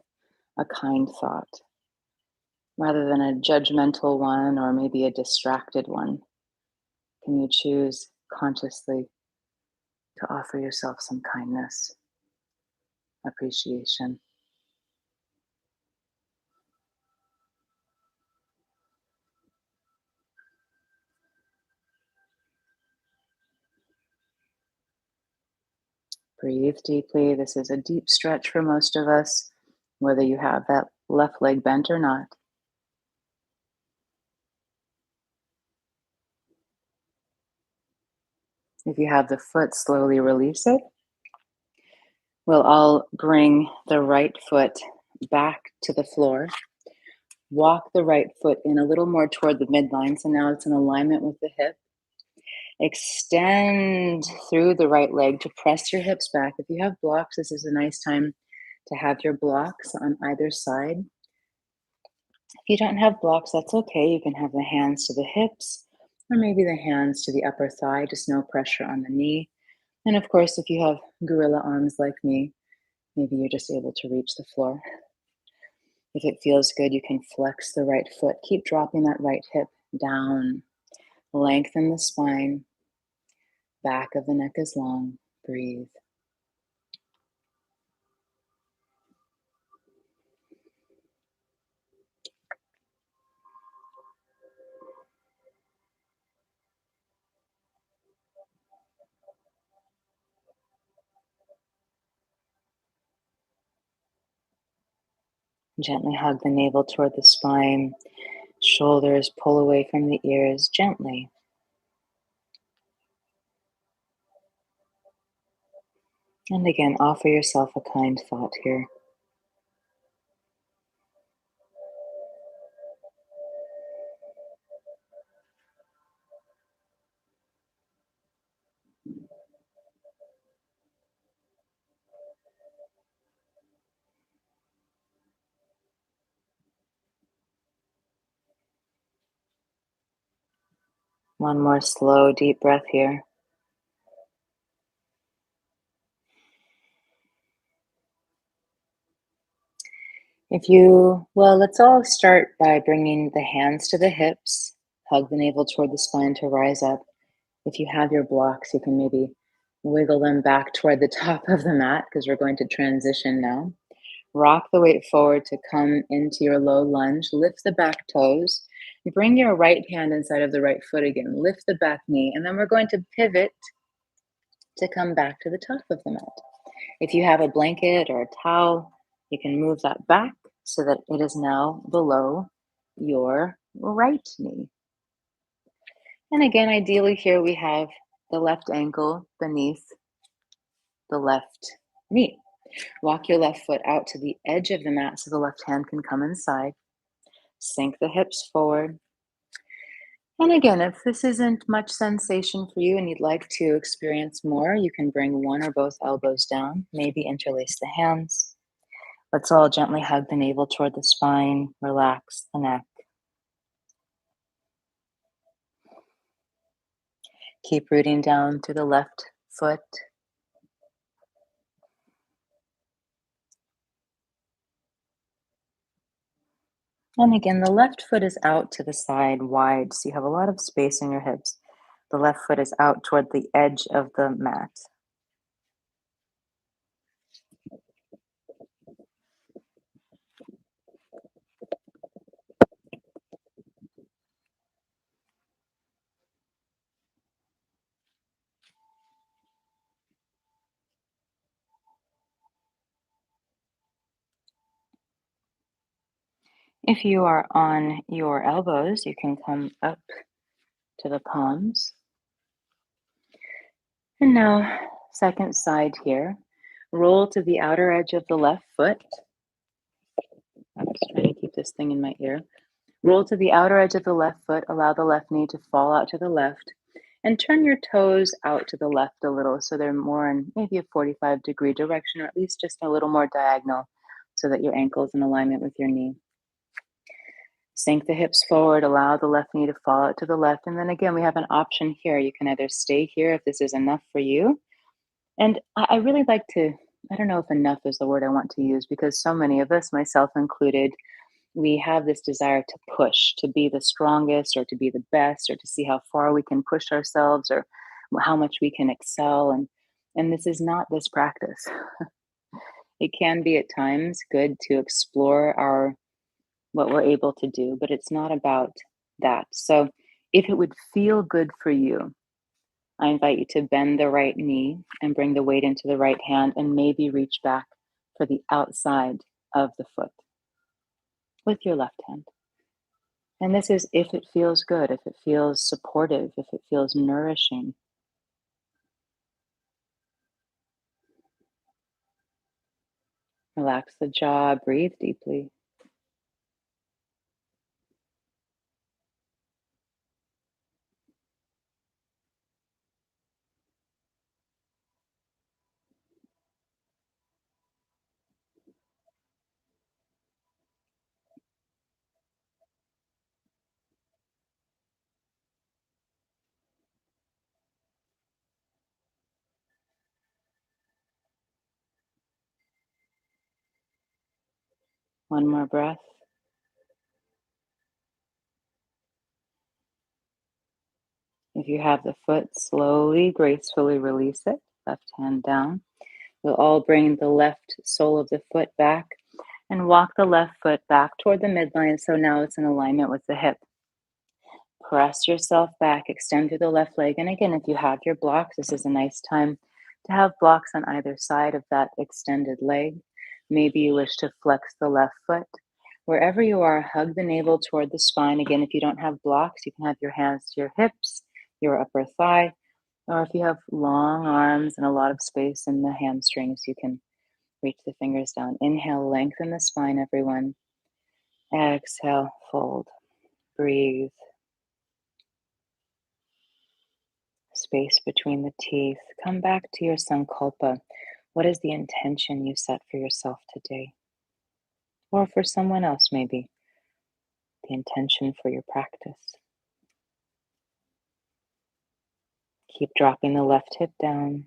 a kind thought rather than a judgmental one or maybe a distracted one? Can you choose consciously to offer yourself some kindness, appreciation? Breathe deeply. This is a deep stretch for most of us, whether you have that left leg bent or not. If you have the foot, slowly release it. We'll all bring the right foot back to the floor. Walk the right foot in a little more toward the midline. So now it's in alignment with the hip. Extend through the right leg to press your hips back. If you have blocks, this is a nice time to have your blocks on either side. If you don't have blocks, that's okay. You can have the hands to the hips, or maybe the hands to the upper thigh, just no pressure on the knee. And of course, if you have gorilla arms like me, maybe you're just able to reach the floor. If it feels good, you can flex the right foot. Keep dropping that right hip down. Lengthen the spine. Back of the neck is long. Breathe. Gently hug the navel toward the spine. Shoulders pull away from the ears gently. And again, offer yourself a kind thought here. One more slow, deep breath here. Let's all start by bringing the hands to the hips. Hug the navel toward the spine to rise up. If you have your blocks, you can maybe wiggle them back toward the top of the mat, because we're going to transition now. Rock the weight forward to come into your low lunge. Lift the back toes. Bring your right hand inside of the right foot again. Lift the back knee. And then we're going to pivot to come back to the top of the mat. If you have a blanket or a towel, you can move that back so that it is now below your right knee. And again, ideally, here we have the left ankle beneath the left knee. Walk your left foot out to the edge of the mat so the left hand can come inside. Sink the hips forward. And again, if this isn't much sensation for you and you'd like to experience more, you can bring one or both elbows down, maybe interlace the hands. Let's all gently hug the navel toward the spine, relax the neck. Keep rooting down through the left foot. And again, the left foot is out to the side wide, so you have a lot of space in your hips. The left foot is out toward the edge of the mat. If you are on your elbows, you can come up to the palms. And now, second side here. Roll to the outer edge of the left foot. I'm just trying to keep this thing in my ear. Roll to the outer edge of the left foot. Allow the left knee to fall out to the left. And turn your toes out to the left a little so they're more in maybe a 45-degree direction, or at least just a little more diagonal so that your ankle is in alignment with your knee. Sink the hips forward, allow the left knee to fall out to the left. And then again, we have an option here. You can either stay here if this is enough for you. And I really like to, I don't know if enough is the word I want to use because so many of us, myself included, we have this desire to push, to be the strongest or to be the best or to see how far we can push ourselves or how much we can excel. And this is not this practice. It can be at times good to explore our what we're able to do, but it's not about that. So if it would feel good for you, I invite you to bend the right knee and bring the weight into the right hand and maybe reach back for the outside of the foot with your left hand. And this is if it feels good, if it feels supportive, if it feels nourishing. Relax the jaw, breathe deeply. One more breath. If you have the foot, slowly, gracefully release it, left hand down. We'll all bring the left sole of the foot back and walk the left foot back toward the midline so now it's in alignment with the hip. Press yourself back, extend through the left leg. And again, if you have your blocks, this is a nice time to have blocks on either side of that extended leg. Maybe you wish to flex the left foot. Wherever you are, hug the navel toward the spine. Again, if you don't have blocks, you can have your hands to your hips, your upper thigh, or if you have long arms and a lot of space in the hamstrings, you can reach the fingers down. Inhale, lengthen the spine, everyone. Exhale, fold. Breathe. Space between the teeth. Come back to your sankalpa. What is the intention you set for yourself today? Or for someone else, maybe. The intention for your practice. Keep dropping the left hip down.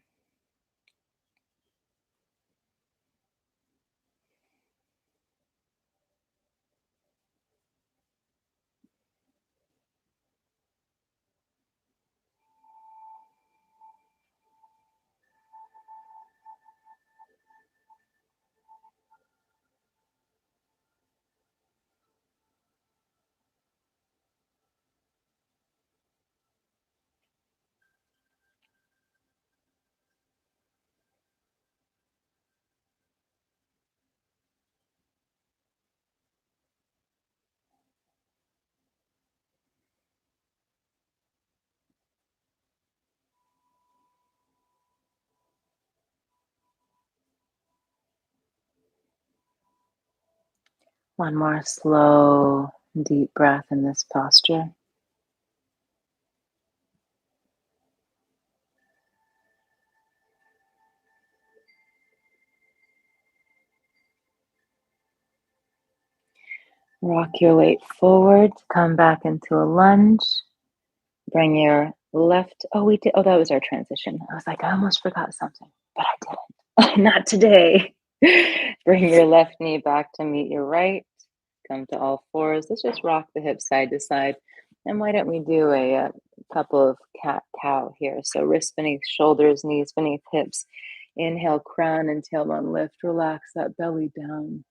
One more slow, deep breath in this posture. Rock your weight forward, come back into a lunge. Bring your left, oh, we did, oh, that was our transition. I was like, I almost forgot something, but I didn't. Not today. Bring your left knee back to meet your right. Come to all fours. Let's just rock the hips side to side. And why don't we do a couple of cat-cow here? So wrists beneath shoulders, knees beneath hips. Inhale, crown and tailbone lift. Relax that belly down.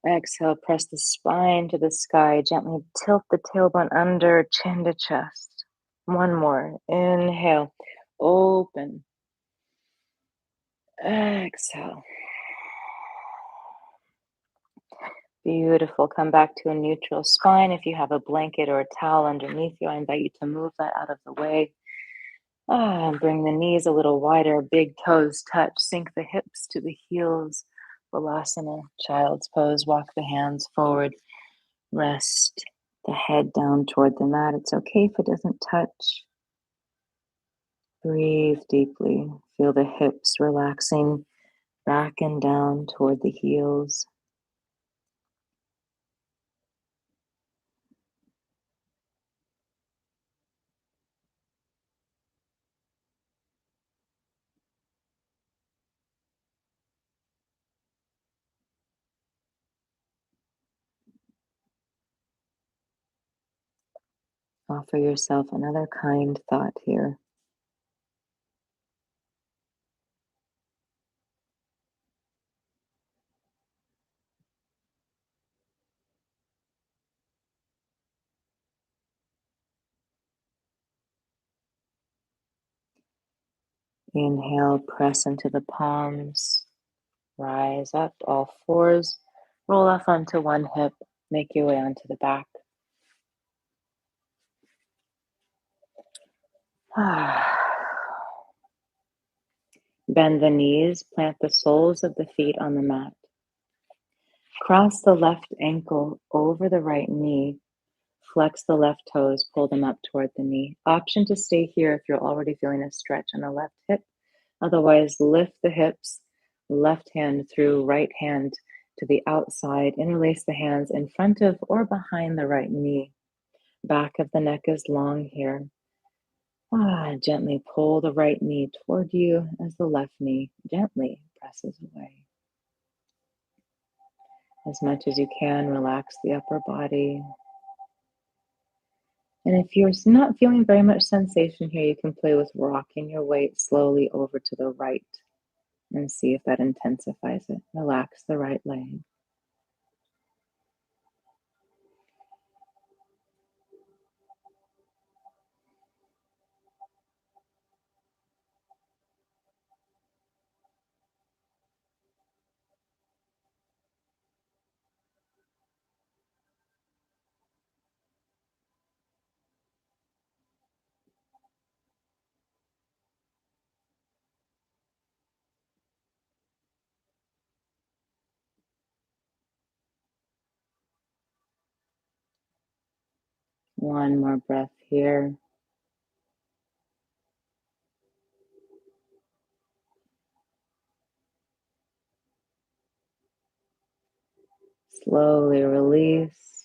Exhale, press the spine to the sky. Gently tilt the tailbone under, chin to chest. One more. Inhale, open. Exhale. Beautiful. Come back to a neutral spine. If you have a blanket or a towel underneath you, I invite you to move that out of the way. Bring the knees a little wider, big toes touch, sink the hips to the heels. Vinyasa, child's pose, walk the hands forward, rest the head down toward the mat. It's okay if it doesn't touch. Breathe deeply. Feel the hips relaxing back and down toward the heels. Offer yourself another kind thought here. Inhale, press into the palms, rise up, all fours, roll off onto one hip, make your way onto the back. Bend the knees, plant the soles of the feet on the mat. Cross the left ankle over the right knee, flex the left toes, pull them up toward the knee. Option to stay here if you're already feeling a stretch on the left hip. Otherwise, lift the hips, left hand through right hand to the outside. Interlace the hands in front of or behind the right knee. Back of the neck is long here. Gently pull the right knee toward you as the left knee gently presses away. As much as you can, relax the upper body. And if you're not feeling very much sensation here, you can play with rocking your weight slowly over to the right and see if that intensifies it. Relax the right leg. One more breath here. Slowly release.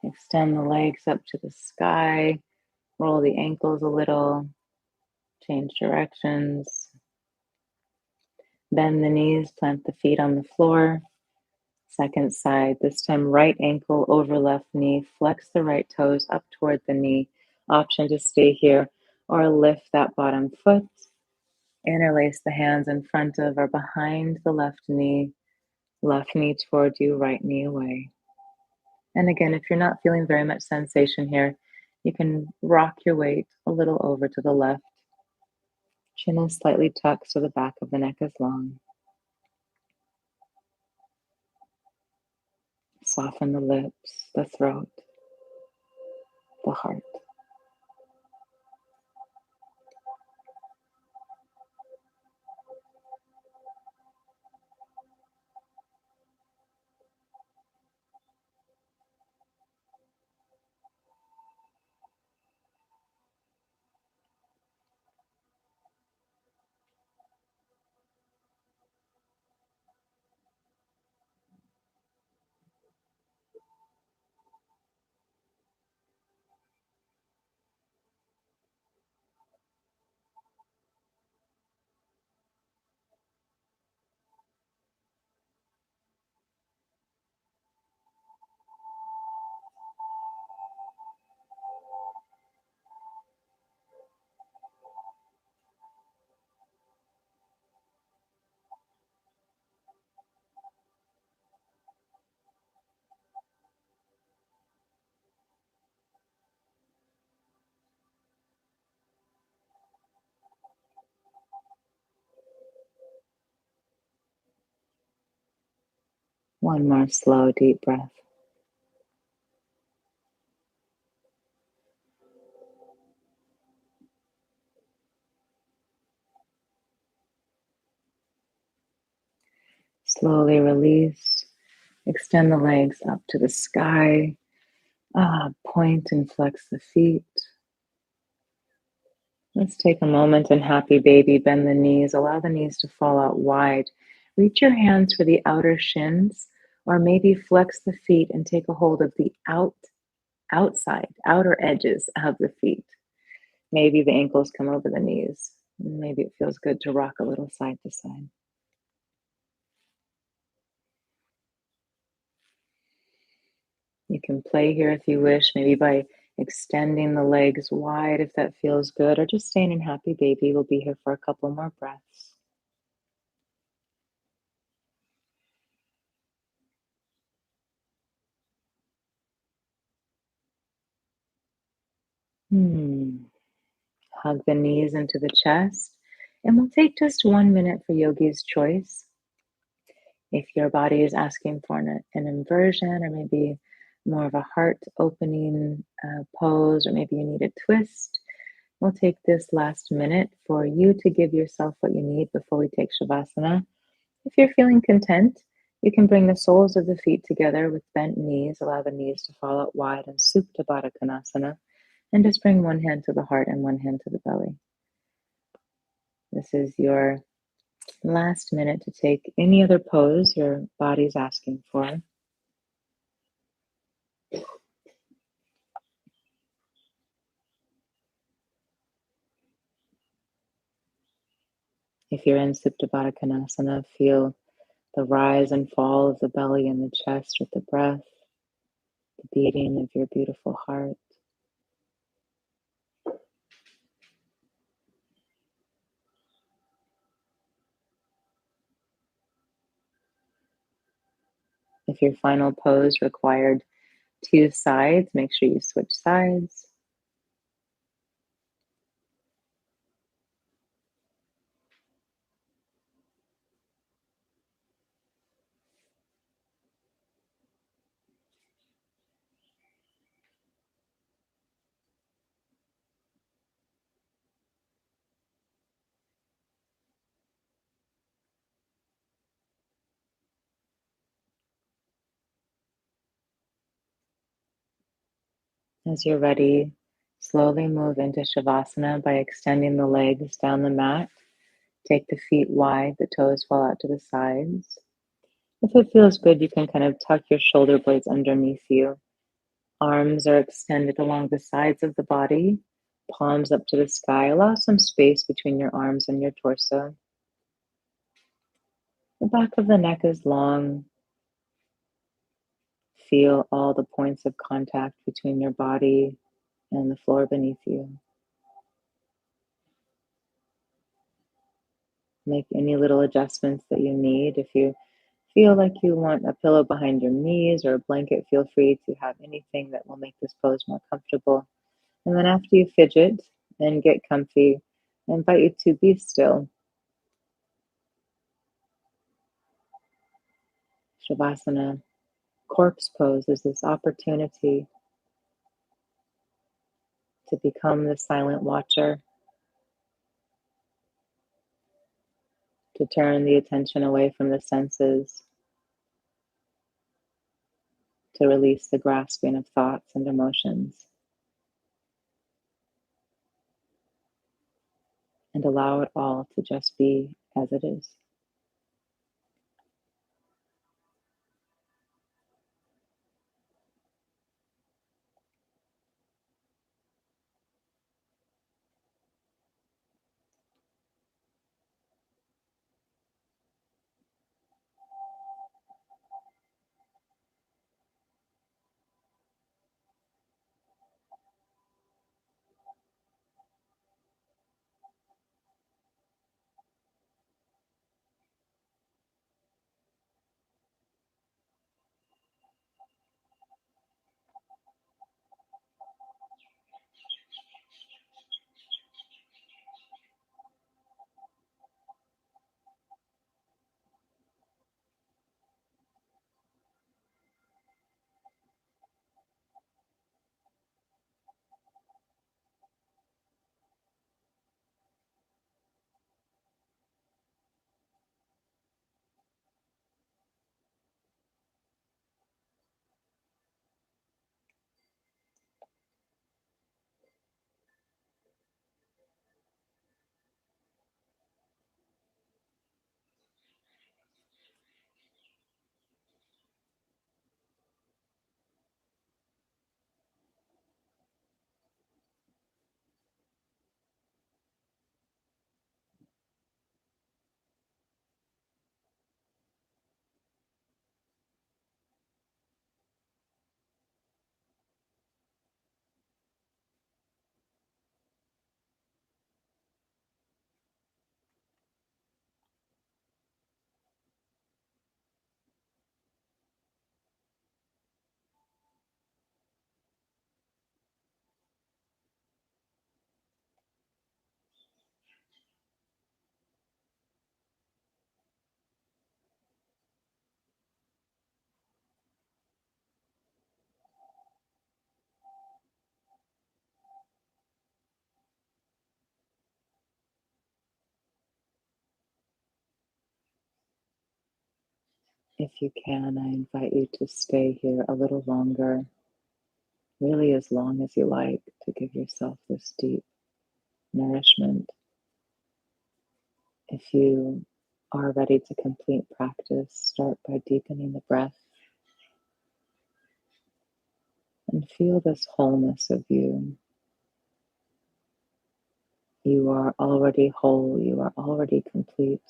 Extend the legs up to the sky. Roll the ankles a little. Change directions. Bend the knees, plant the feet on the floor. Second side, this time right ankle over left knee. Flex the right toes up toward the knee. Option to stay here or lift that bottom foot. Interlace the hands in front of or behind the left knee toward you, right knee away. And again, if you're not feeling very much sensation here, you can rock your weight a little over to the left. Chin is slightly tucked so the back of the neck is long. Soften the lips, the throat, the heart. One more slow, deep breath. Slowly release. Extend the legs up to the sky. Point and flex the feet. Let's take a moment and happy baby. Bend the knees. Allow the knees to fall out wide. Reach your hands for the outer shins, or maybe flex the feet and take a hold of the outer edges of the feet. Maybe the ankles come over the knees. Maybe it feels good to rock a little side to side. You can play here if you wish, maybe by extending the legs wide if that feels good, or just staying in happy baby. We'll be here for a couple more breaths. Hug the knees into the chest, and we'll take just 1 minute for yogi's choice. If your body is asking for an inversion, or maybe more of a heart opening pose, or maybe you need a twist, we'll take this last minute for you to give yourself what you need before we take Shavasana. If you're feeling content, you can bring the soles of the feet together with bent knees. Allow the knees to fall out wide in Supta Baddha Konasana. And just bring one hand to the heart and one hand to the belly. This is your last minute to take any other pose your body's asking for. If you're in Supta Baddha Konasana, feel the rise and fall of the belly and the chest with the breath, the beating of your beautiful heart. If your final pose required two sides, make sure you switch sides. As you're ready, slowly move into Shavasana by extending the legs down the mat. Take the feet wide, the toes fall out to the sides. If it feels good, you can kind of tuck your shoulder blades underneath you. Arms are extended along the sides of the body, palms up to the sky. Allow some space between your arms and your torso. The back of the neck is long. Feel all the points of contact between your body and the floor beneath you. Make any little adjustments that you need. If you feel like you want a pillow behind your knees or a blanket, feel free to have anything that will make this pose more comfortable. And then after you fidget and get comfy, I invite you to be still. Shavasana, corpse pose, is this opportunity to become the silent watcher, to turn the attention away from the senses, to release the grasping of thoughts and emotions, and allow it all to just be as it is. If you can, I invite you to stay here a little longer, really as long as you like, to give yourself this deep nourishment. If you are ready to complete practice, start by deepening the breath and feel this wholeness of you. You are already whole, you are already complete.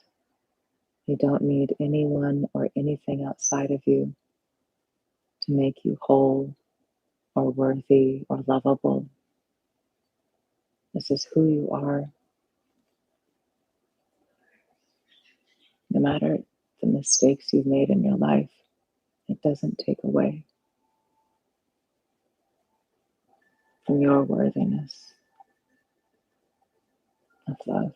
You don't need anyone or anything outside of you to make you whole or worthy or lovable. This is who you are. No matter the mistakes you've made in your life, it doesn't take away from your worthiness of love,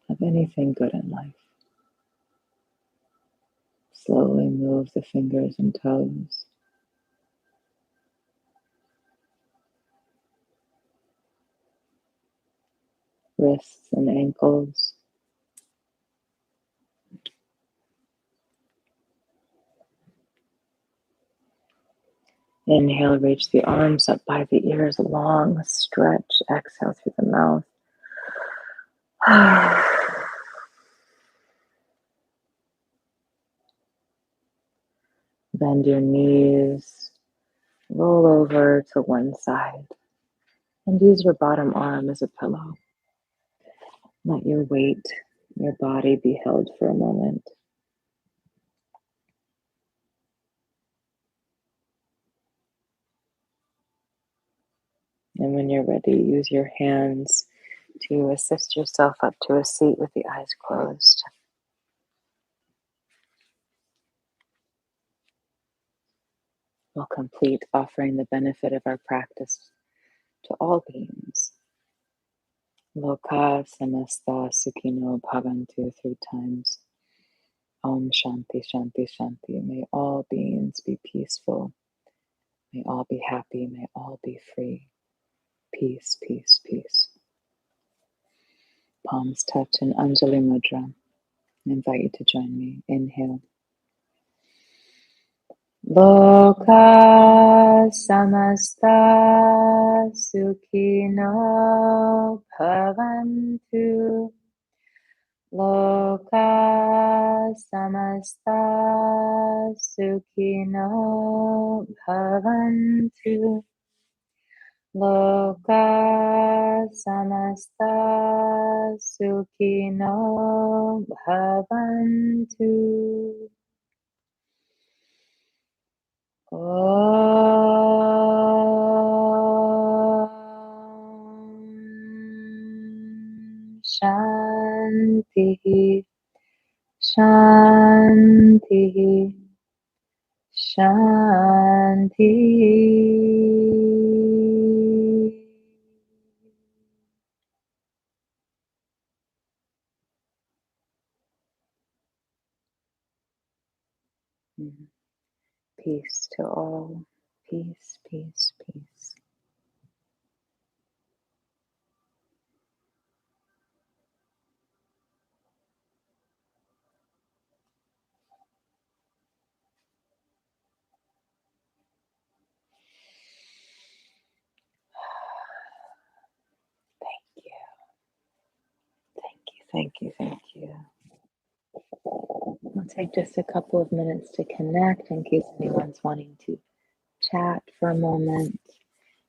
of anything good in life. Slowly move the fingers and toes. Wrists and ankles. Inhale, reach the arms up by the ears, long stretch. Exhale through the mouth. Bend your knees, roll over to one side, and use your bottom arm as a pillow. Let your weight, your body be held for a moment. And when you're ready, use your hands to assist yourself up to a seat with the eyes closed. We'll complete offering the benefit of our practice to all beings. Loka samasta sukhino bhavantu 3 times. Om Shanti Shanti Shanti. May all beings be peaceful. May all be happy. May all be free. Peace, peace, peace. Palms touch in Anjali Mudra. I invite you to join me. Inhale. Loka samasta sukhino bhavantu. Loka samasta sukhino bhavantu. Loka samasta sukhino bhavantu. Om Shanti Shanti Shanti. Peace to all. Peace, peace, peace. Thank you. Thank you, thank you, thank you. We'll take just a couple of minutes to connect in case anyone's wanting to chat for a moment,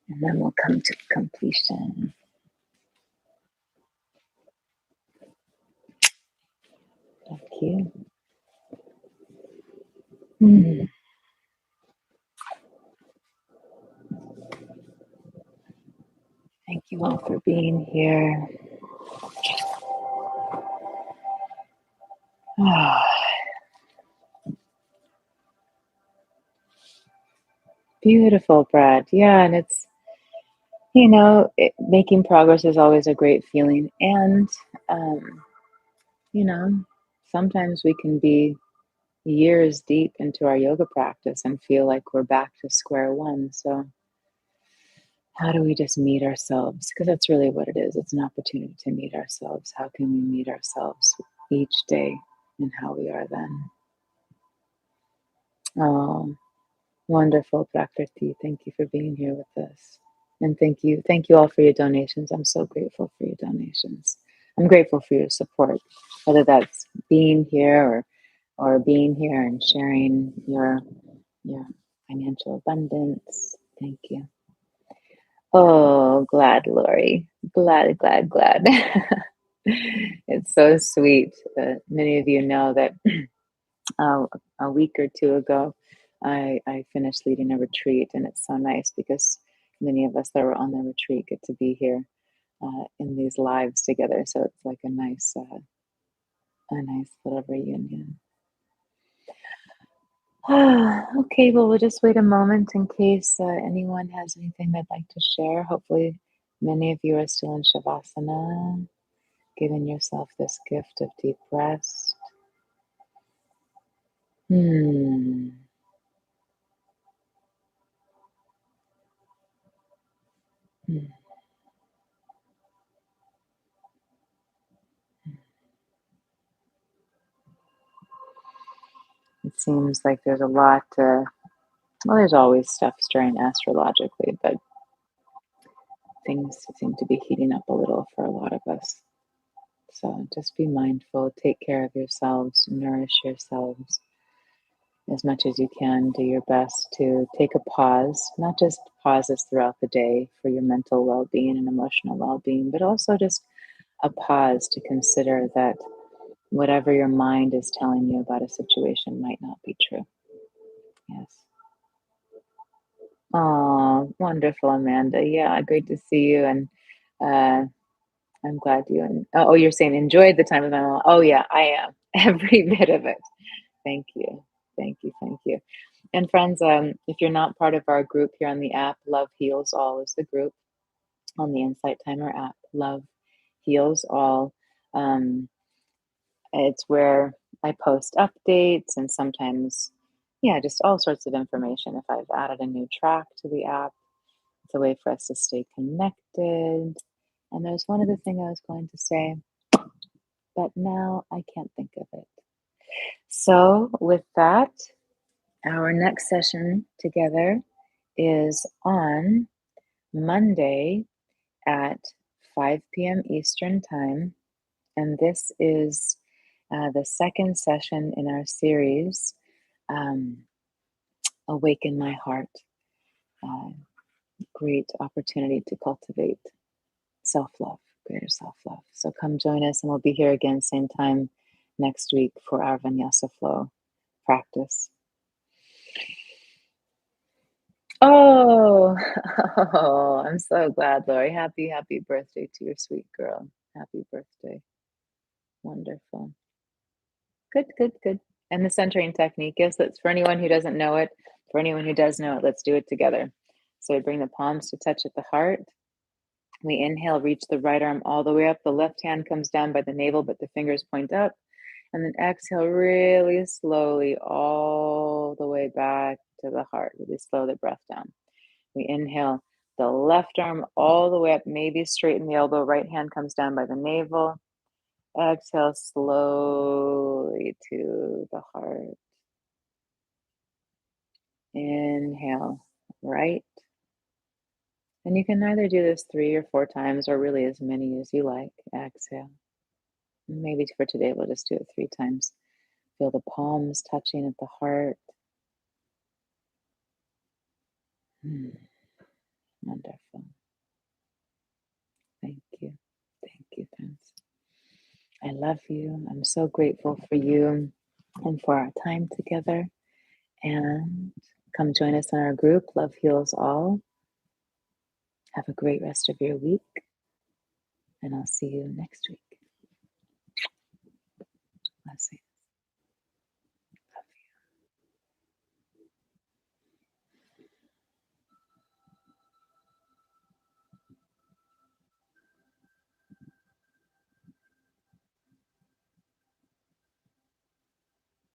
and then we'll come to completion. Thank you. Thank you all for being here. Beautiful, Brad. Yeah, and it's, making progress is always a great feeling. And, um, sometimes we can be years deep into our yoga practice and feel like we're back to square one. So, how do we just meet ourselves? Because that's really what it is. It's an opportunity to meet ourselves. How can we meet ourselves each day and how we are then? Oh, wonderful, Prakriti. Thank you for being here with us. And thank you all for your donations. I'm so grateful for your donations. I'm grateful for your support, whether that's being here or being here and sharing your financial abundance. Thank you. Oh, glad, Lori. Glad, glad, glad. It's so sweet. Many of you know that uh, a week or two ago, I finished leading a retreat, and it's so nice because many of us that were on the retreat get to be here in these lives together. So it's like a nice little reunion. Okay, well, we'll just wait a moment in case anyone has anything they'd like to share. Hopefully, many of you are still in Shavasana, giving yourself this gift of deep rest. Hmm. Hmm. It seems like there's a lot, well, there's always stuff stirring astrologically, but things seem to be heating up a little for a lot of us. So just be mindful, take care of yourselves, nourish yourselves as much as you can. Do your best to take a pause, not just pauses throughout the day for your mental well being and emotional well being, but also just a pause to consider that whatever your mind is telling you about a situation might not be true. Yes. Oh, wonderful, Amanda. Yeah, great to see you. And uh, I'm glad you and oh, you're saying enjoyed the time with my mom. Oh yeah, I am. Every bit of it. Thank you. Thank you. Thank you. And friends, if you're not part of our group here on the app, Love Heals All is the group on the Insight Timer app. Love Heals All. Um, it's where I post updates and sometimes, yeah, just all sorts of information. If I've added a new track to the app, it's a way for us to stay connected. And there's one other thing I was going to say, but now I can't think of it. So, with that, our next session together is on Monday at 5 p.m. Eastern Time. And this is the second session in our series, um, Awaken My Heart. Great opportunity to cultivate self love, greater self love. So come join us, and we'll be here again, same time next week for our Vinyasa flow practice. Oh, oh, I'm so glad, Lori. Happy birthday to your sweet girl. Happy birthday. Wonderful. Good, good, good. And the centering technique is that's for anyone who doesn't know it. For anyone who does know it, let's do it together. So we bring the palms to touch at the heart. We inhale, reach the right arm all the way up. The left hand comes down by the navel, but the fingers point up. And then exhale really slowly all the way back to the heart. Really slow the breath down. We inhale the left arm all the way up, maybe straighten the elbow. Right hand comes down by the navel. Exhale slowly to the heart. Inhale, right. And you can either do this 3 or 4 times or really as many as you like. Exhale. Maybe for today, we'll just do it 3 times. Feel the palms touching at the heart. Wonderful. Thank you. Thank you, friends. I love you. I'm so grateful for you and for our time together. And come join us in our group, Love Heals All. Have a great rest of your week. And I'll see you next week. Blessings.